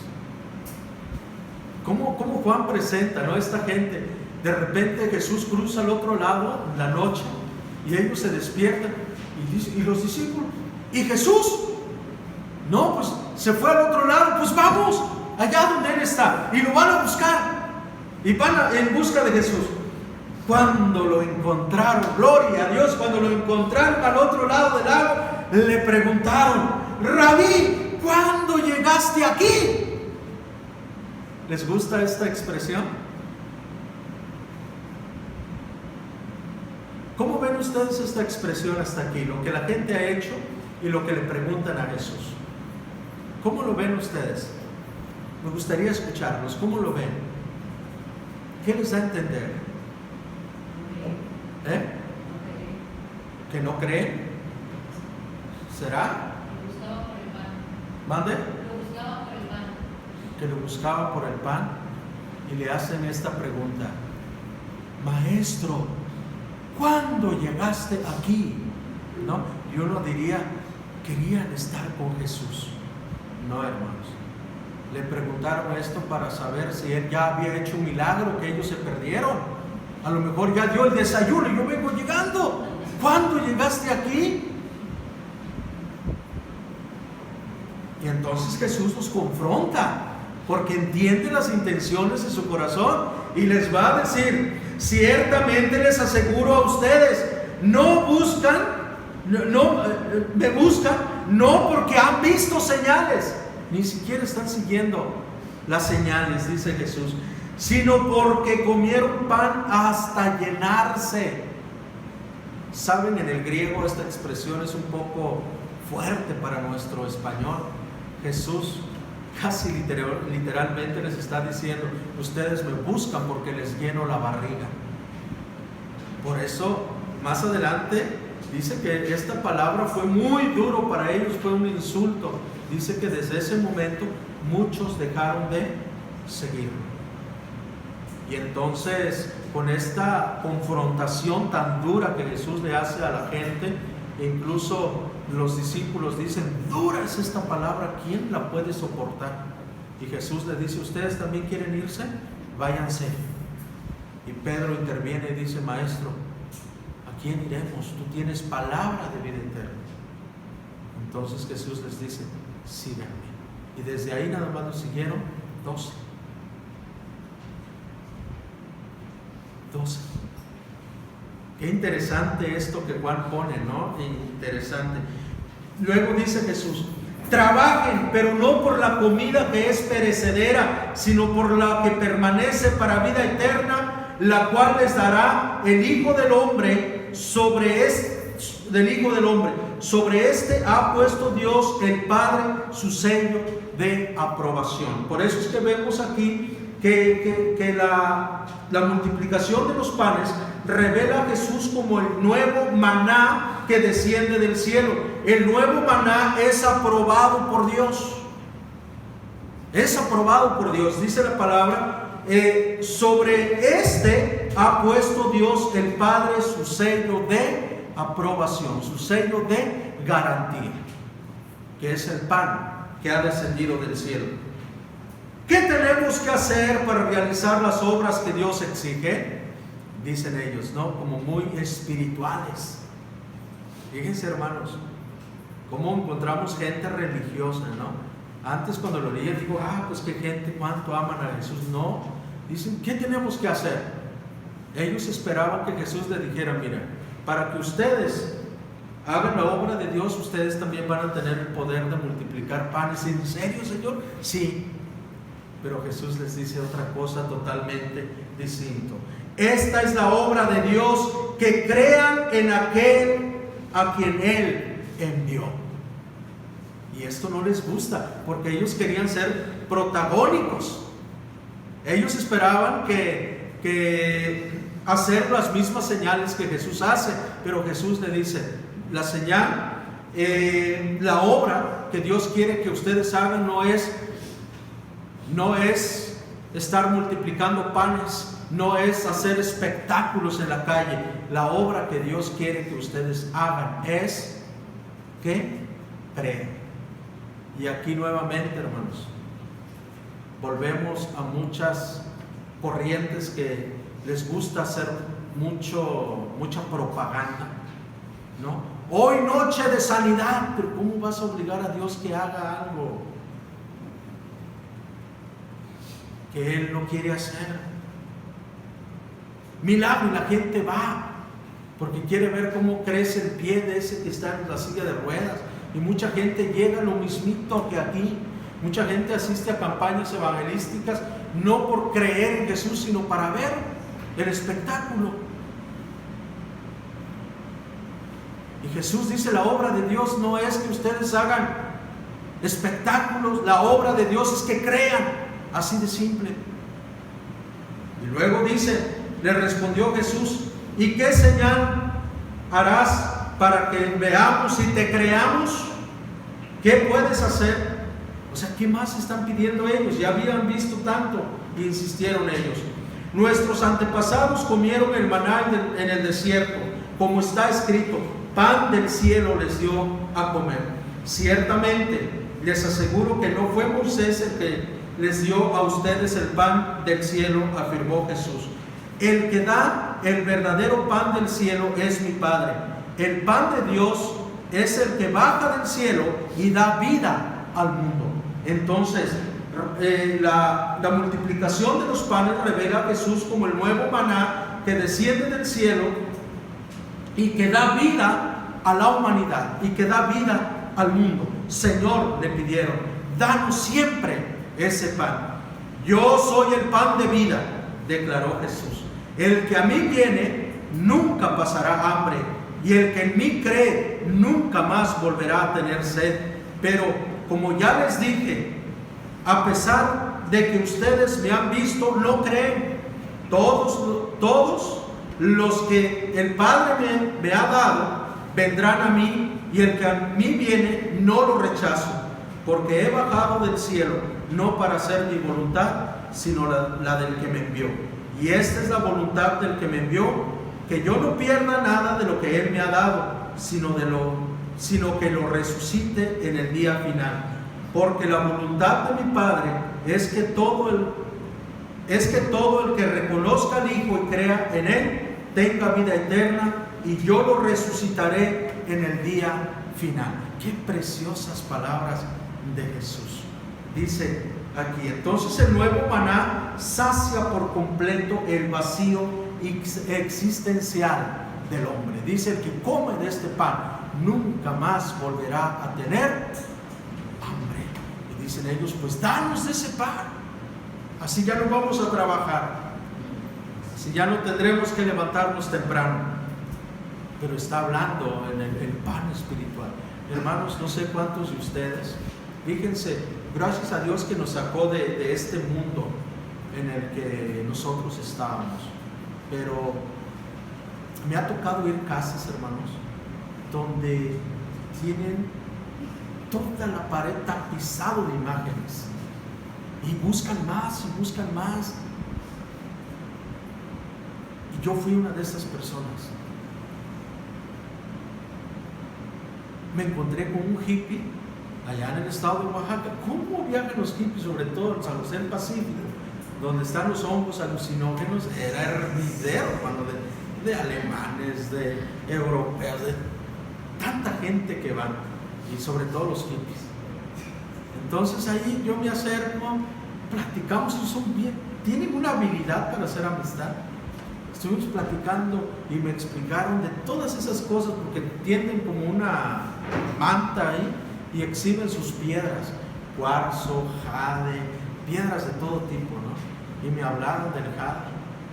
S1: ¿Cómo Juan presenta, ¿no? Esta gente, de repente Jesús cruza al otro lado en la noche y ellos se despiertan y los discípulos, ¿y Jesús? No, pues se fue al otro lado. Pues vamos allá donde Él está y lo van a buscar y van en busca de Jesús. Cuando lo encontraron, gloria a Dios, cuando lo encontraron al otro lado del lago, le preguntaron, Rabí, ¿cuándo llegaste aquí? ¿Les gusta esta expresión? ¿Cómo ven ustedes esta expresión hasta aquí? Lo que la gente ha hecho y lo que le preguntan a Jesús. ¿Cómo lo ven ustedes? Me gustaría escucharlos. ¿Cómo lo ven? ¿Qué les da a entender? ¿Que no creen? ¿Será? ¿Mande? Que lo buscaba por el pan y le hacen esta pregunta: Maestro, ¿cuándo llegaste aquí? ¿No? Y uno diría, querían estar con Jesús. No, hermanos. Le preguntaron esto para saber si Él ya había hecho un milagro que ellos se perdieron. A lo mejor ya dio el desayuno y yo vengo llegando. ¿Cuándo llegaste aquí? Y entonces Jesús los confronta, porque entiende las intenciones de su corazón y les va a decir: ciertamente les aseguro a ustedes, me buscan no porque han visto señales, ni siquiera están siguiendo las señales, dice Jesús, sino porque comieron pan hasta llenarse. Saben, en el griego esta expresión es un poco fuerte para nuestro español. Jesús casi literalmente les está diciendo: ustedes me buscan porque les lleno la barriga. Por eso más adelante dice que esta palabra fue muy duro para ellos, fue un insulto. Dice que desde ese momento muchos dejaron de seguirlo. Y entonces, con esta confrontación tan dura que Jesús le hace a la gente, incluso los discípulos dicen: dura es esta palabra, ¿quién la puede soportar? Y Jesús le dice: ¿ustedes también quieren irse? Váyanse. Y Pedro interviene y dice: Maestro, ¿a quién iremos? Tú tienes palabra de vida eterna. Entonces Jesús les dice: síganme. Y desde ahí nada más nos siguieron 12. 12. Qué interesante esto que Juan pone, ¿no? Interesante. Luego dice Jesús: trabajen, pero no por la comida que es perecedera, sino por la que permanece para vida eterna, la cual les dará el Hijo del Hombre. Sobre este ha puesto Dios el Padre su sello de aprobación. Por eso es que vemos aquí que la multiplicación de los panes revela a Jesús como el nuevo maná que desciende del cielo. El nuevo maná es aprobado por Dios. Es aprobado por Dios. Dice la palabra, sobre este ha puesto Dios el Padre su sello de aprobación, su sello de garantía, que es el pan que ha descendido del cielo. ¿Qué tenemos que hacer para realizar las obras que Dios exige? Dicen ellos, ¿no? Como muy espirituales. Fíjense, hermanos, cómo encontramos gente religiosa, ¿no? Antes, cuando lo leía, digo, pues qué gente, cuánto aman a Jesús. No, dicen, ¿qué tenemos que hacer? Ellos esperaban que Jesús les dijera: mira, para que ustedes hagan la obra de Dios, ustedes también van a tener el poder de multiplicar panes. ¿En serio, Señor? Sí. Pero Jesús les dice otra cosa totalmente distinta. Esta es la obra de Dios, que crean en aquel a quien Él envió. Y esto no les gusta, porque ellos querían ser protagónicos. Ellos esperaban que hacer las mismas señales que Jesús hace, pero Jesús le dice: la señal, la obra que Dios quiere que ustedes hagan no es estar multiplicando panes, no es hacer espectáculos en la calle. La obra que Dios quiere que ustedes hagan es que crean. Y aquí nuevamente, hermanos, volvemos a muchas corrientes que les gusta hacer mucha propaganda, ¿no? Hoy noche de sanidad, pero ¿cómo vas a obligar a Dios que haga algo que Él no quiere hacer? Milagro, y la gente va porque quiere ver cómo crece el pie de ese que está en la silla de ruedas. Y mucha gente llega lo mismito que aquí. Mucha gente asiste a campañas evangelísticas no por creer en Jesús, sino para ver el espectáculo. Y Jesús dice: la obra de Dios no es que ustedes hagan espectáculos, la obra de Dios es que crean, así de simple. Y luego dice, le respondió Jesús: ¿y qué señal harás para que veamos y te creamos? ¿Qué puedes hacer? O sea, ¿qué más están pidiendo ellos? Ya habían visto tanto, y insistieron ellos. Nuestros antepasados comieron el maná en el desierto, como está escrito: pan del cielo les dio a comer. Ciertamente les aseguro que no fue Moisés el que les dio a ustedes el pan del cielo, afirmó Jesús. El que da el verdadero pan del cielo es mi Padre. El pan de Dios es el que baja del cielo y da vida al mundo. Entonces, la multiplicación de los panes revela a Jesús como el nuevo maná que desciende del cielo y que da vida a la humanidad y que da vida al mundo. Señor, le pidieron, danos siempre ese pan. Yo soy el pan de vida, declaró Jesús. El que a mí viene nunca pasará hambre, y el que en mí cree nunca más volverá a tener sed. Pero como ya les dije, a pesar de que ustedes me han visto, no creen. Todos los que el Padre me ha dado vendrán a mí, y el que a mí viene no lo rechazo, porque he bajado del cielo no para hacer mi voluntad, sino la del que me envió. Y esta es la voluntad del que me envió, que yo no pierda nada de lo que Él me ha dado, sino que lo resucite en el día final. Porque la voluntad de mi Padre es que todo el que reconozca al Hijo y crea en Él tenga vida eterna, y yo lo resucitaré en el día final. Qué preciosas palabras de Jesús. Dice aquí, entonces el nuevo maná sacia por completo el vacío existencial del hombre. Dice: el que come de este pan nunca más volverá a tener hambre. Y dicen ellos: pues danos de ese pan, así ya no vamos a trabajar, así ya no tendremos que levantarnos temprano. Pero está hablando en el pan espiritual. Hermanos, no sé cuántos de ustedes, fíjense, gracias a Dios que nos sacó de este mundo en el que nosotros estábamos, pero me ha tocado ir a casas, hermanos, donde tienen toda la pared tapizado de imágenes y buscan más y buscan más. Y yo fui una de esas personas. Me encontré con un hippie allá en el estado de Oaxaca. ¿Cómo viajan los hippies, sobre todo en San José del Pacífico, donde están los hongos alucinógenos? Era hervidero, hermano, de alemanes, de europeos, de tanta gente que van, y sobre todo los hippies. Entonces ahí yo me acerco, platicamos, y son bien, tienen una habilidad para hacer amistad. Estuvimos platicando y me explicaron de todas esas cosas, porque tienden como una manta ahí y exhiben sus piedras, cuarzo, jade, piedras de todo tipo, ¿no? Y me hablaron del jade,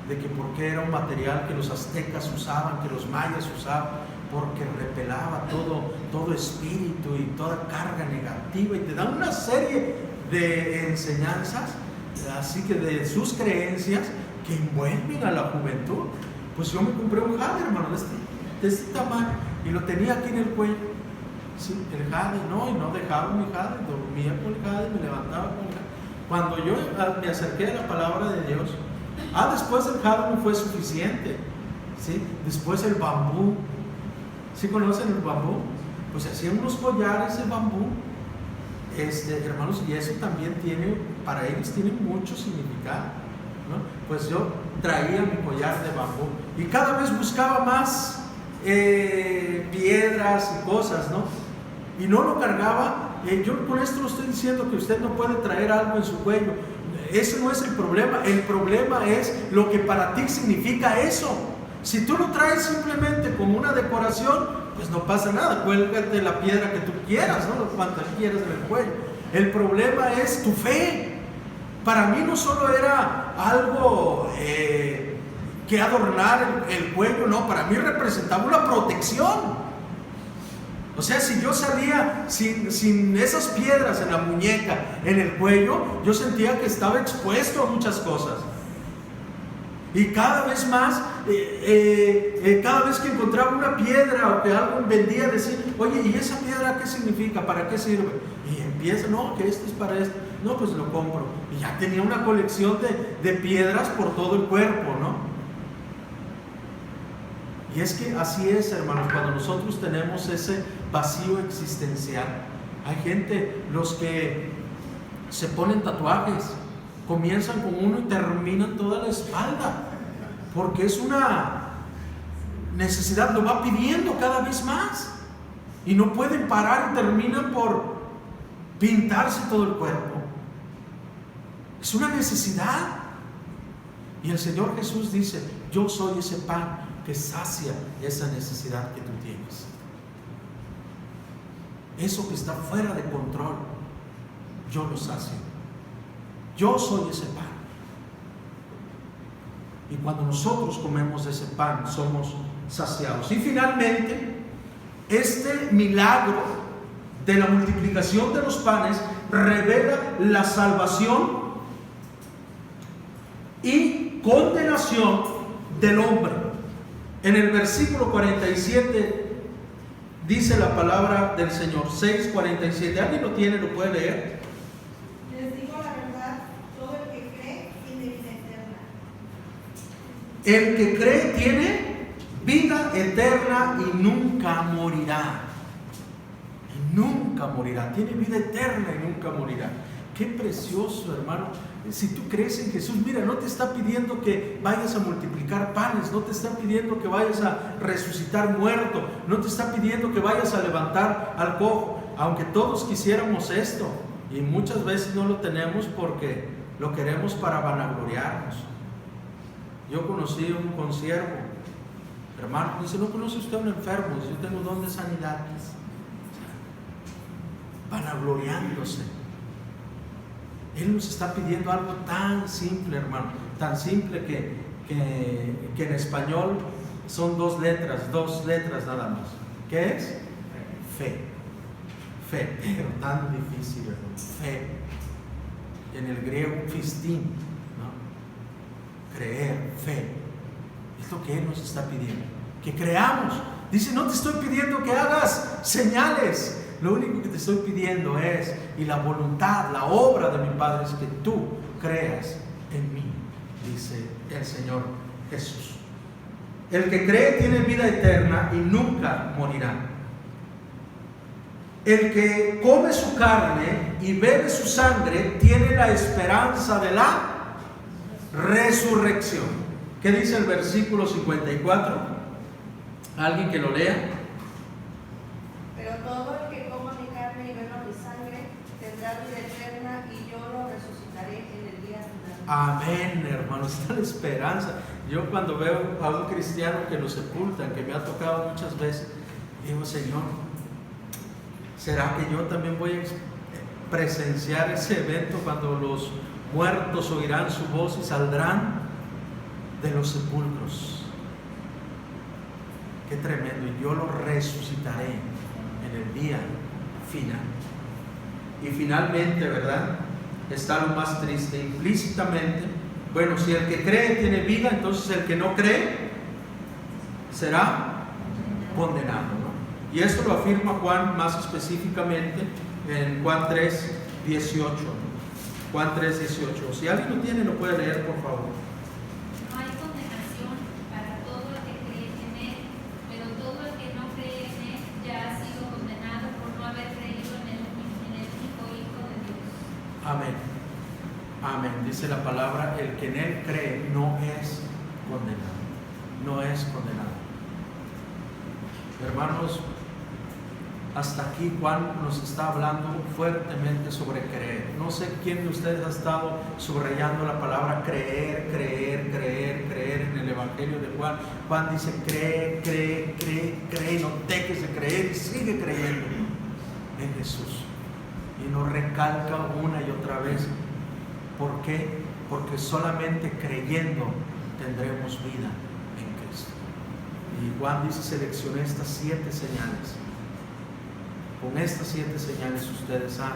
S1: de que porque era un material que los aztecas usaban, que los mayas usaban, porque repelaba todo espíritu y toda carga negativa, y te dan una serie de enseñanzas, así que de sus creencias, que envuelven a la juventud. Pues yo me compré un jade, hermano, de este tamaño, y lo tenía aquí en el cuello. Sí, el jade, y no dejaba mi jade, dormía con el jade, me levantaba con el jade. Cuando yo me acerqué a la palabra de Dios, después el jade no fue suficiente, ¿sí? Después el bambú. ¿Sí conocen el bambú? Pues se hacían unos collares de bambú, hermanos, y eso también para ellos tiene mucho significado, ¿no? Pues yo traía mi collar de bambú y cada vez buscaba más piedras y cosas, ¿no? Y no lo cargaba. Yo con esto no estoy diciendo que usted no puede traer algo en su cuello. Ese no es el problema. El problema es lo que para ti significa eso. Si tú lo traes simplemente como una decoración, pues no pasa nada. Cuélgate la piedra que tú quieras, ¿no? Cuanto quieras en el cuello. El problema es tu fe. Para mí no solo era algo que adornar el cuello, no, para mí representaba una protección. O sea, si yo salía sin esas piedras en la muñeca, en el cuello, yo sentía que estaba expuesto a muchas cosas. Y cada vez más, cada vez que encontraba una piedra o que alguien vendía, decía: oye, ¿y esa piedra qué significa? ¿Para qué sirve? Y empieza: no, que esto es para esto. No, pues lo compro. Y ya tenía una colección de piedras por todo el cuerpo, ¿no? Y es que así es, hermanos, cuando nosotros tenemos ese vacío existencial. Hay gente, los que se ponen tatuajes, comienzan con uno y terminan toda la espalda, porque es una necesidad, lo va pidiendo cada vez más, y no pueden parar y terminan por pintarse todo el cuerpo. Es una necesidad. Y el Señor Jesús dice: yo soy ese pan que sacia esa necesidad que tú tienes. Eso que está fuera de control, yo lo sacio. Yo soy ese pan. Y cuando nosotros comemos ese pan, somos saciados. Y finalmente, este milagro de la multiplicación de los panes revela la salvación y condenación del hombre. En el versículo 47 dice la palabra del Señor, 6:47. ¿Alguien lo tiene? ¿Lo puede leer?
S5: Les digo la verdad, todo el que cree tiene vida eterna.
S1: El que cree tiene vida eterna y nunca morirá. Y nunca morirá. Tiene vida eterna y nunca morirá. Qué precioso, hermano. Si tú crees en Jesús, mira, no te está pidiendo que vayas a multiplicar panes, no te está pidiendo que vayas a resucitar muerto, no te está pidiendo que vayas a levantar al cojo, aunque todos quisiéramos esto, y muchas veces no lo tenemos porque lo queremos para vanagloriarnos. Yo conocí un consiervo, hermano, dice, ¿no conoce usted a un enfermo? Dice, yo tengo don de sanidad. Vanagloriándose. Él nos está pidiendo algo tan simple, hermano, tan simple que en español son dos letras nada más. ¿Qué es? Fe. Fe, pero tan difícil, hermano. Fe. En el griego, pistin, ¿no? Creer, fe. Es lo que Él nos está pidiendo. Que creamos. Dice, no te estoy pidiendo que hagas señales. Lo único que te estoy pidiendo es, y la voluntad, la obra de mi Padre es que tú creas en mí, dice el Señor Jesús. El que cree tiene vida eterna y nunca morirá. El que come su carne y bebe su sangre tiene la esperanza de la resurrección. ¿Qué dice el versículo 54? ¿Alguien que lo lea?
S5: Pero todo el que coma mi carne y beba mi sangre tendrá vida eterna y yo lo resucitaré en el día final.
S1: Amén, hermanos, está la esperanza. Yo cuando veo a un cristiano que lo sepultan, que me ha tocado muchas veces, digo, Señor, ¿será que yo también voy a presenciar ese evento cuando los muertos oirán su voz y saldrán de los sepulcros? Qué tremendo. Y yo lo resucitaré en el día final. Y finalmente, ¿verdad? Está lo más triste, implícitamente. Bueno, si el que cree tiene vida, entonces el que no cree será condenado, ¿no? Y esto lo afirma Juan más específicamente en Juan 3:18. Juan 3:18. Si alguien lo tiene, lo puede leer, por favor.
S6: No hay condenación para todo el que cree en Él, pero todo el que no cree en Él ya ha sido condenado por no haber creído en el único Hijo de Dios.
S1: Amén. Amén. Dice la palabra, el que en Él cree no es condenado. No es condenado. Hermanos, hasta aquí Juan nos está hablando fuertemente sobre creer. No sé quién de ustedes ha estado subrayando la palabra creer, creer, creer, creer en el Evangelio de Juan. Juan dice cree, cree, cree, cree, no dejes de creer y sigue creyendo en Jesús. Y nos recalca una y otra vez. ¿Por qué? Porque solamente creyendo tendremos vida en Cristo. Y Juan dice, seleccioné estas 7 señales. Con estas 7 señales ustedes han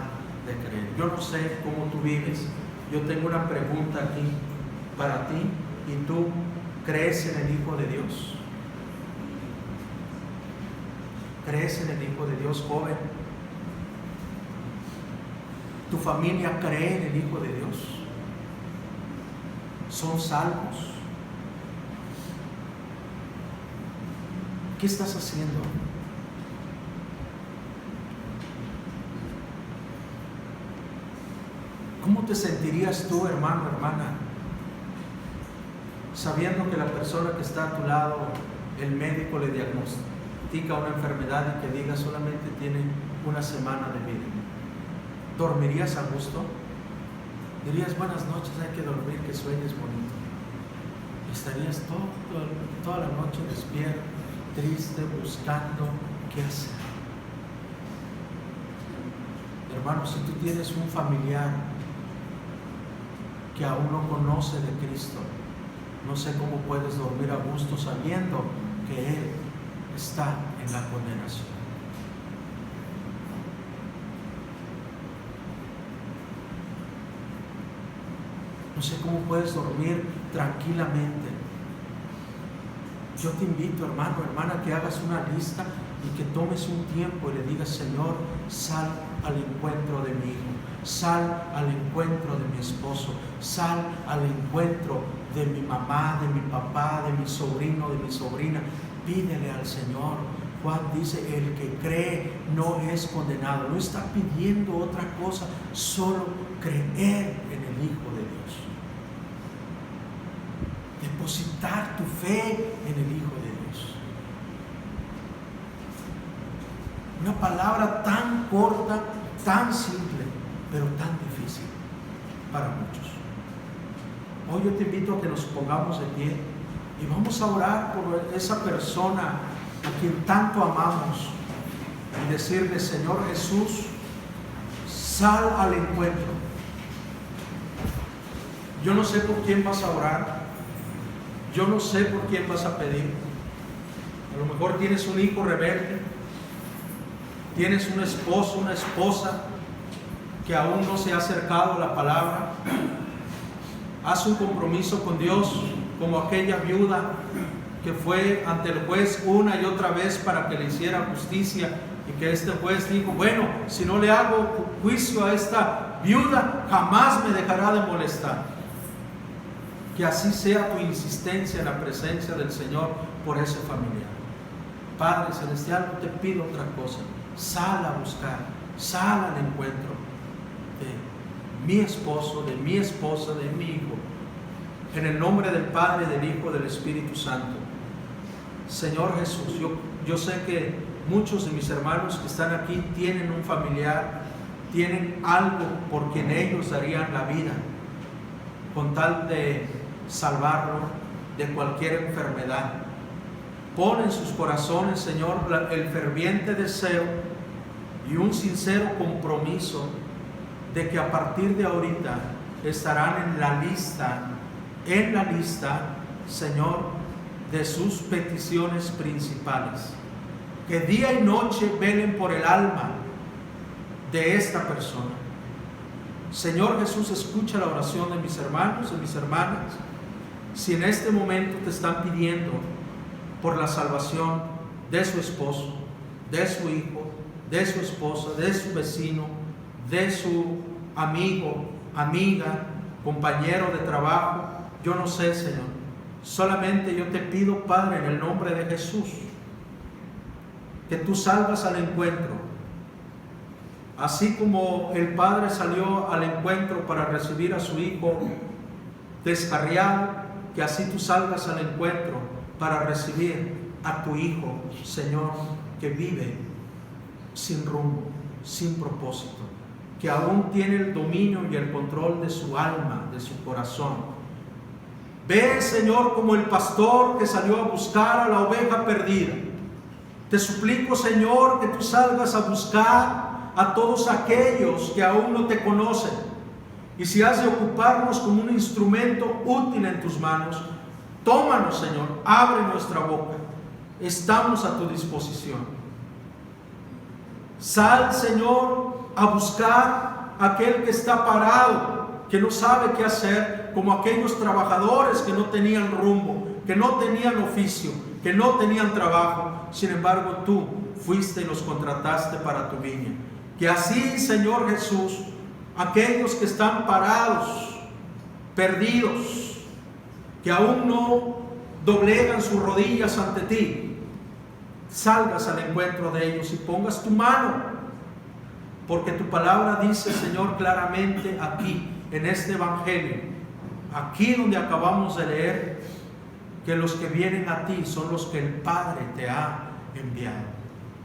S1: de creer. Yo no sé cómo tú vives. Yo tengo una pregunta aquí para ti. ¿Y tú crees en el Hijo de Dios? ¿Crees en el Hijo de Dios, joven? ¿Tu familia cree en el Hijo de Dios? ¿Son salvos? ¿Qué estás haciendo? ¿Cómo te sentirías tú, hermano, hermana, sabiendo que la persona que está a tu lado, el médico le diagnostica una enfermedad y que diga solamente tiene una semana de vida? ¿Dormirías a gusto? Dirías, buenas noches, hay que dormir, que sueñes bonito. Estarías toda la noche despierto, triste, buscando qué hacer. Hermano, si tú tienes un familiar que aún no conoce de Cristo, no sé cómo puedes dormir a gusto sabiendo que Él está en la condenación. No sé cómo puedes dormir tranquilamente. Yo te invito, hermano, hermana, que hagas una lista y que tomes un tiempo y le digas, Señor, sal al encuentro de mi hijo, sal al encuentro de mi esposo, sal al encuentro de mi mamá, de mi papá, de mi sobrino, de mi sobrina. Pídele al Señor. Juan dice, el que cree no es condenado. No está pidiendo otra cosa, solo creer en el Hijo de Dios. Depositar tu fe en el Hijo de Dios. Una palabra tan corta, tan simple, pero tan difícil para muchos. Hoy yo te invito a que nos pongamos de pie y vamos a orar por esa persona a quien tanto amamos y decirle: Señor Jesús, sal al encuentro. Yo no sé por quién vas a orar, yo no sé por quién vas a pedir. A lo mejor tienes un hijo rebelde, tienes un esposo, una esposa que aún no se ha acercado a la palabra. Haz un compromiso con Dios como aquella viuda que fue ante el juez una y otra vez para que le hiciera justicia, y que este juez dijo: bueno, si no le hago juicio a esta viuda, jamás me dejará de molestar. Que así sea tu insistencia en la presencia del Señor por ese familiar. Padre Celestial, no te pido otra cosa. Sal a buscar, sal al encuentro de mi esposo, de mi esposa, de mi hijo. En el nombre del Padre, del Hijo, del Espíritu Santo. Señor Jesús, yo sé que muchos de mis hermanos que están aquí tienen un familiar, tienen algo por quien ellos darían la vida, con tal de salvarlo de cualquier enfermedad. Pon en sus corazones, Señor, el ferviente deseo y un sincero compromiso de que a partir de ahorita estarán en la lista, Señor, de sus peticiones principales. Que día y noche velen por el alma de esta persona. Señor Jesús, escucha la oración de mis hermanos, de mis hermanas. Si en este momento te están pidiendo por la salvación de su esposo, de su hijo, de su esposa, de su vecino, de su amigo, amiga, compañero de trabajo, yo no sé, Señor. Solamente yo te pido, Padre, en el nombre de Jesús, que tú salgas al encuentro. Así como el Padre salió al encuentro para recibir a su hijo descarriado, que así tú salgas al encuentro para recibir a tu hijo, Señor, que vive sin rumbo, sin propósito, que aún tiene el dominio y el control de su alma, de su corazón. Ve, Señor, como el pastor que salió a buscar a la oveja perdida. Te suplico, Señor, que tú salgas a buscar a todos aquellos que aún no te conocen. Y si has de ocuparnos como un instrumento útil en tus manos, tómanos, Señor, abre nuestra boca. Estamos a tu disposición. Sal, Señor, a buscar a aquel que está parado, que no sabe qué hacer, como aquellos trabajadores que no tenían rumbo, que no tenían oficio, que no tenían trabajo. Sin embargo, tú fuiste y los contrataste para tu viña. Que así, Señor Jesús, aquellos que están parados, perdidos, que aún no doblegan sus rodillas ante ti, salgas al encuentro de ellos y pongas tu mano, porque tu palabra dice, Señor, claramente aquí, en este evangelio, aquí donde acabamos de leer, que los que vienen a ti son los que el Padre te ha enviado.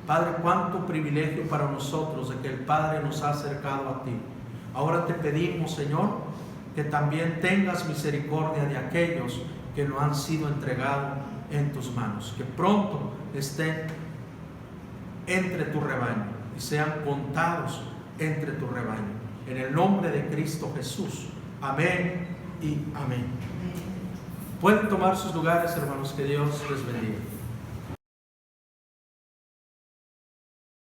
S1: Padre, cuánto privilegio para nosotros de que el Padre nos ha acercado a ti. Ahora te pedimos, Señor, que también tengas misericordia de aquellos que no han sido entregados en tus manos, que pronto estén entre tu rebaño y sean contados entre tu rebaño. En el nombre de Cristo Jesús. Amén y amén. Pueden tomar sus lugares, hermanos, que Dios les bendiga.